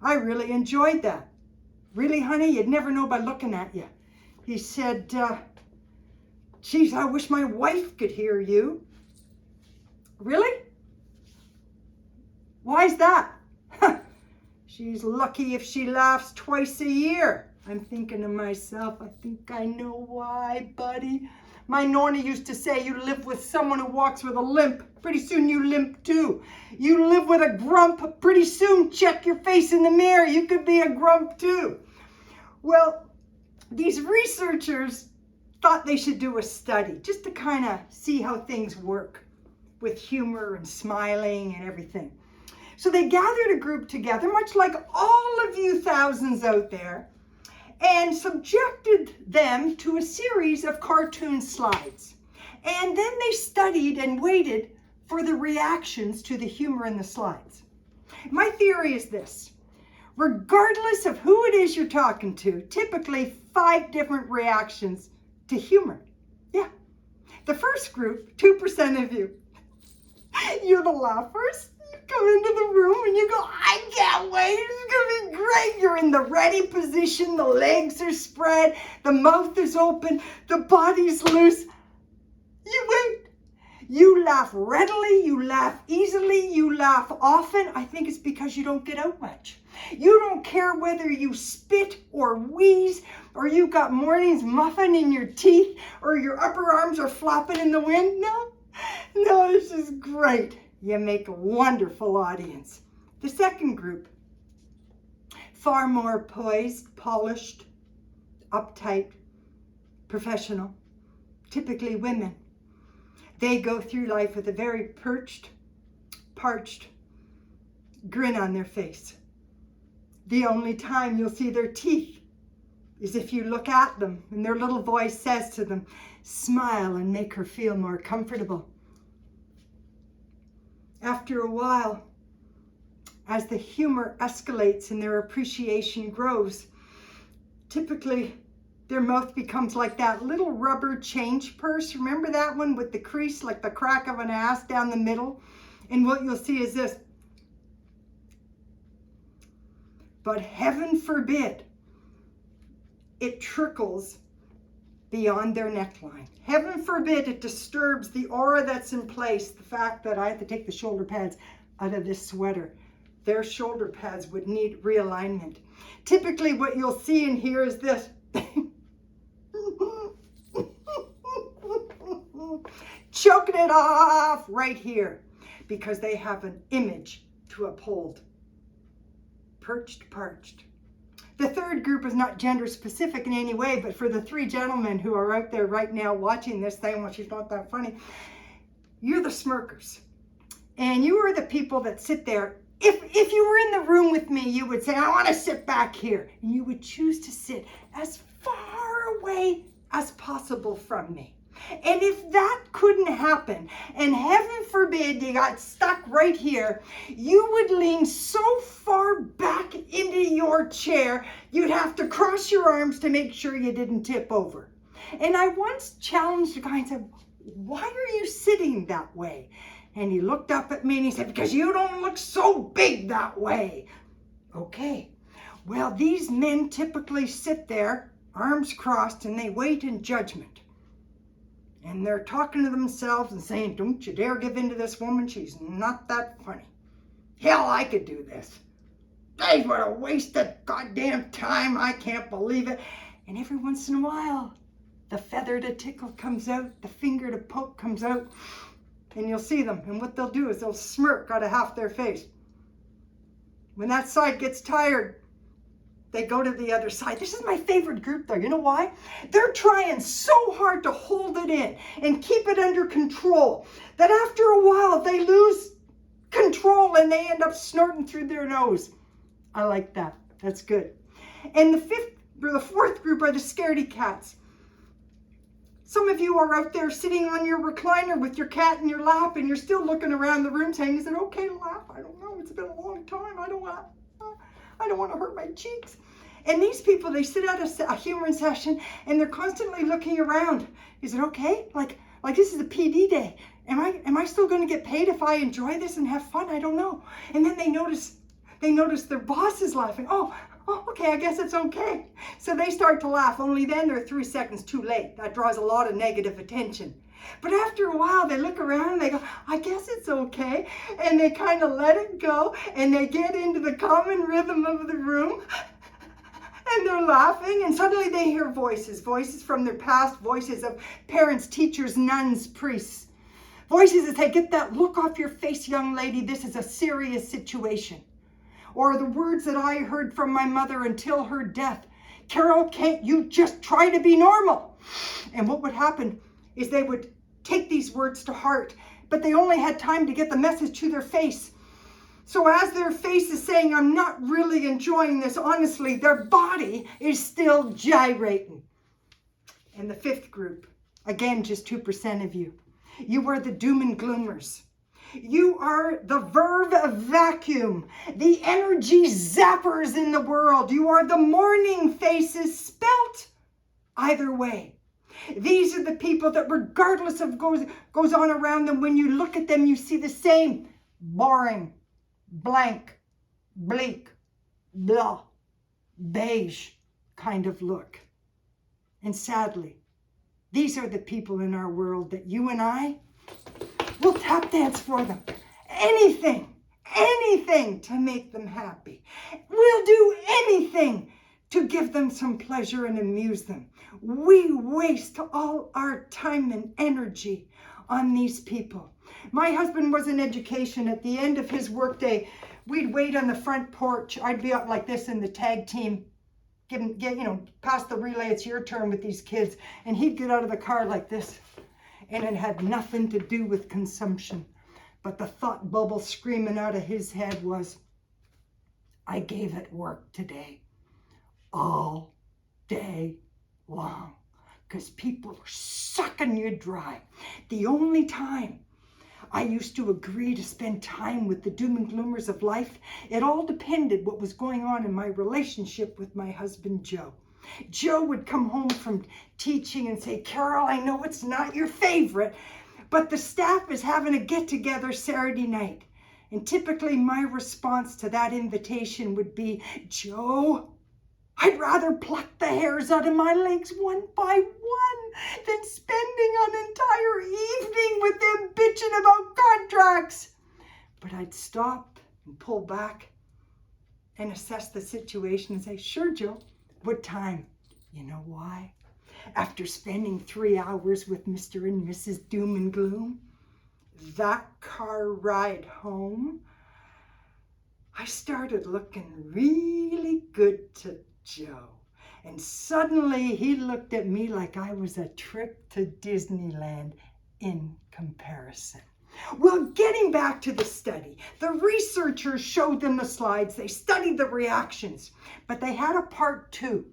I really enjoyed that. Really, honey, you'd never know by looking at you. He said, geez, I wish my wife could hear you. Really? Why's that? She's lucky if she laughs twice a year. I'm thinking to myself, I think I know why, buddy. My Norna used to say, you live with someone who walks with a limp. Pretty soon you limp too. You live with a grump. Pretty soon, check your face in the mirror. You could be a grump too. Well, these researchers thought they should do a study just to kind of see how things work with humor and smiling and everything. So they gathered a group together, much like all of you thousands out there, and subjected them to a series of cartoon slides. And then they studied and waited for the reactions to the humor in the slides. My theory is this. Regardless of who it is you're talking to, typically 5 different reactions to humor. Yeah. The first group, 2% of you, you're the laughers. You come into the room and you go, I can't wait. It's going to be great. You're in the ready position. The legs are spread. The mouth is open. The body's loose. You wait. You laugh readily. You laugh easily. You laugh often. I think it's because you don't get out much. You don't care whether you spit or wheeze, or you got morning's muffin in your teeth, or your upper arms are flopping in the wind. No, this is great. You make a wonderful audience. The second group, far more poised, polished, uptight, professional, typically women. They go through life with a very perched, parched grin on their face. The only time you'll see their teeth is if you look at them and their little voice says to them, smile and make her feel more comfortable. After a while, as the humor escalates and their appreciation grows, typically their mouth becomes like that little rubber change purse. Remember that one with the crease, like the crack of an ass down the middle? And what you'll see is this. But heaven forbid it trickles beyond their neckline. Heaven forbid it disturbs the aura that's in place. The fact that I have to take the shoulder pads out of this sweater. Their shoulder pads would need realignment. Typically what you'll see in here is this. Choking it off right here because they have an image to uphold. Perched, parched. The third group is not gender specific in any way, but for the 3 gentlemen who are out there right now watching this thing, well, she's not that funny, you're the smirkers. And you are the people that sit there. If you were in the room with me, you would say, I want to sit back here. And you would choose to sit as far away as possible from me. And if that couldn't happen, and heaven forbid you got stuck right here, you would lean so far back into your chair, you'd have to cross your arms to make sure you didn't tip over. And I once challenged a guy and said, why are you sitting that way? And he looked up at me and he said, because you don't look so big that way. Okay. Well, these men typically sit there, arms crossed, and they wait in judgment. And they're talking to themselves and saying, don't you dare give in to this woman. She's not that funny. Hell, I could do this. Guys, what a waste of goddamn time. I can't believe it. And every once in a while, the feather to tickle comes out, the finger to poke comes out, and you'll see them. And what they'll do is they'll smirk out of half their face. When that side gets tired, they go to the other side. This is my favorite group though. You know why? They're trying so hard to hold it in and keep it under control that after a while they lose control and they end up snorting through their nose. I like that. That's good. And the fourth group are the scaredy cats. Some of you are out there sitting on your recliner with your cat in your lap and you're still looking around the room saying, is it okay to laugh? I don't know. It's been a long time. I don't want to hurt my cheeks. And these people, they sit at a humoring session and they're constantly looking around. Is it okay? Like this is a PD day. Am I still going to get paid if I enjoy this and have fun? I don't know. And then they notice their boss is laughing. Oh, okay, I guess it's okay. So they start to laugh, only then they're 3 seconds too late. That draws a lot of negative attention. But after a while, they look around and they go, I guess it's okay. And they kind of let it go and they get into the common rhythm of the room. And they're laughing, and suddenly they hear voices from their past, voices of parents, teachers, nuns, priests. Voices that say, get that look off your face, young lady, this is a serious situation. Or the words that I heard from my mother until her death, Carole, can't you just try to be normal? And what would happen is they would take these words to heart, but they only had time to get the message to their face. So as their face is saying, I'm not really enjoying this, honestly, their body is still gyrating. And the fifth group, again, just 2% of you. You are the doom and gloomers. You are the verve vacuum, the energy zappers in the world. You are the mourning faces spelt either way. These are the people that regardless of goes on around them, when you look at them, you see the same boring, blank, bleak, blah, beige kind of look. And sadly, these are the people in our world that you and I will tap dance for them. Anything to make them happy. We'll do anything to give them some pleasure and amuse them. We waste all our time and energy on these people. My husband was in education. At the end of his workday, we'd wait on the front porch. I'd be up like this in the tag team, pass the relay, it's your turn with these kids. And he'd get out of the car like this. And it had nothing to do with consumption. But the thought bubble screaming out of his head was, I gave it work today. All day long. Because people were sucking you dry. The only time I used to agree to spend time with the doom and gloomers of life, it all depended what was going on in my relationship with my husband, Joe. Joe would come home from teaching and say, Carole, I know it's not your favorite, but the staff is having a get-together Saturday night. And typically my response to that invitation would be, Joe, I'd rather pluck the hairs out of my legs one by one than spending an entire evening with them bitching about contracts. But I'd stop and pull back and assess the situation and say, sure, Joe, what time? You know why? After spending 3 hours with Mr. and Mrs. Doom and Gloom, that car ride home, I started looking really good to Joe. And suddenly he looked at me like I was a trip to Disneyland in comparison. Well, getting back to the study, the researchers showed them the slides. They studied the reactions, but they had a part 2.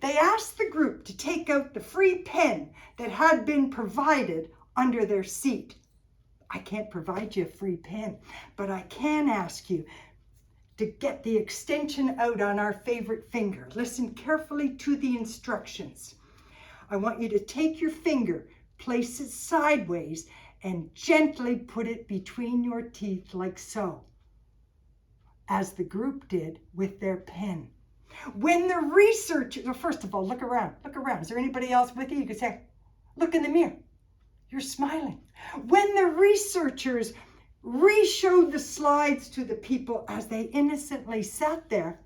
They asked the group to take out the free pen that had been provided under their seat. I can't provide you a free pen, but I can ask you to get the extension out on our favorite finger. Listen carefully to the instructions. I want you to take your finger, place it sideways, and gently put it between your teeth like so, as the group did with their pen. When the researchers, well, first of all, look around. Is there anybody else with you? You could say, look in the mirror. You're smiling. When the researchers re-showed the slides to the people as they innocently sat there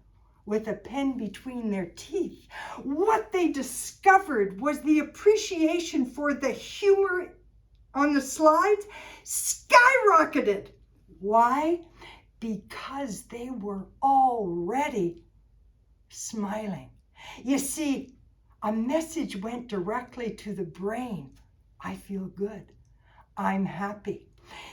with a pen between their teeth, what they discovered was the appreciation for the humor on the slides skyrocketed. Why? Because they were already smiling. You see, a message went directly to the brain. I feel good. I'm happy.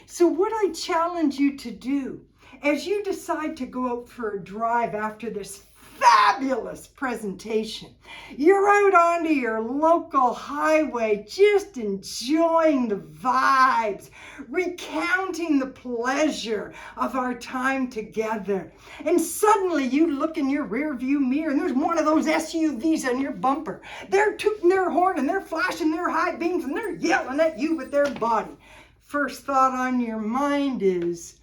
So what I challenge you to do, as you decide to go out for a drive after this fabulous presentation, you're out onto your local highway just enjoying the vibes, recounting the pleasure of our time together. And suddenly you look in your rear view mirror and there's one of those SUVs on your bumper. They're tooting their horn and they're flashing their high beams and they're yelling at you with their body. First thought on your mind is,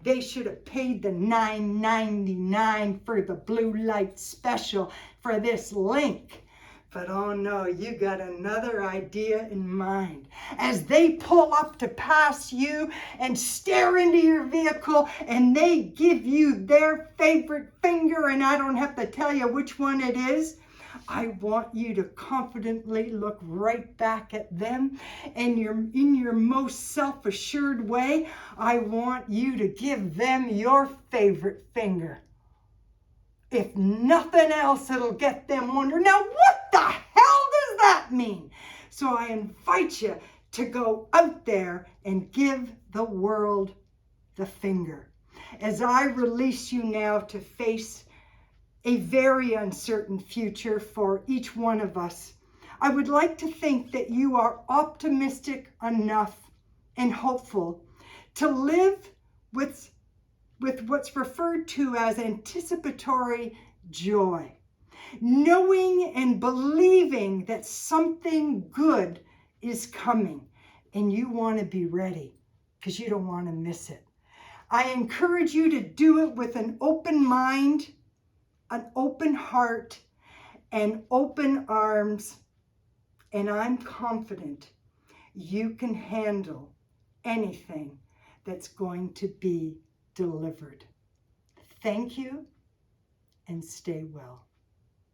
they should have paid the $9.99 for the blue light special for this link. But oh no, you got another idea in mind. As they pull up to pass you and stare into your vehicle and they give you their favorite finger, and I don't have to tell you which one it is, I want you to confidently look right back at them, and in your most self-assured way, I want you to give them your favorite finger. If nothing else, it'll get them wondering, now what the hell does that mean? So I invite you to go out there and give the world the finger. As I release you now to face a very uncertain future for each one of us, I would like to think that you are optimistic enough and hopeful to live with what's referred to as anticipatory joy, knowing and believing that something good is coming, and you want to be ready because you don't want to miss it. I encourage you to do it with an open mind, an open heart, and open arms, and I'm confident you can handle anything that's going to be delivered. Thank you, and stay well.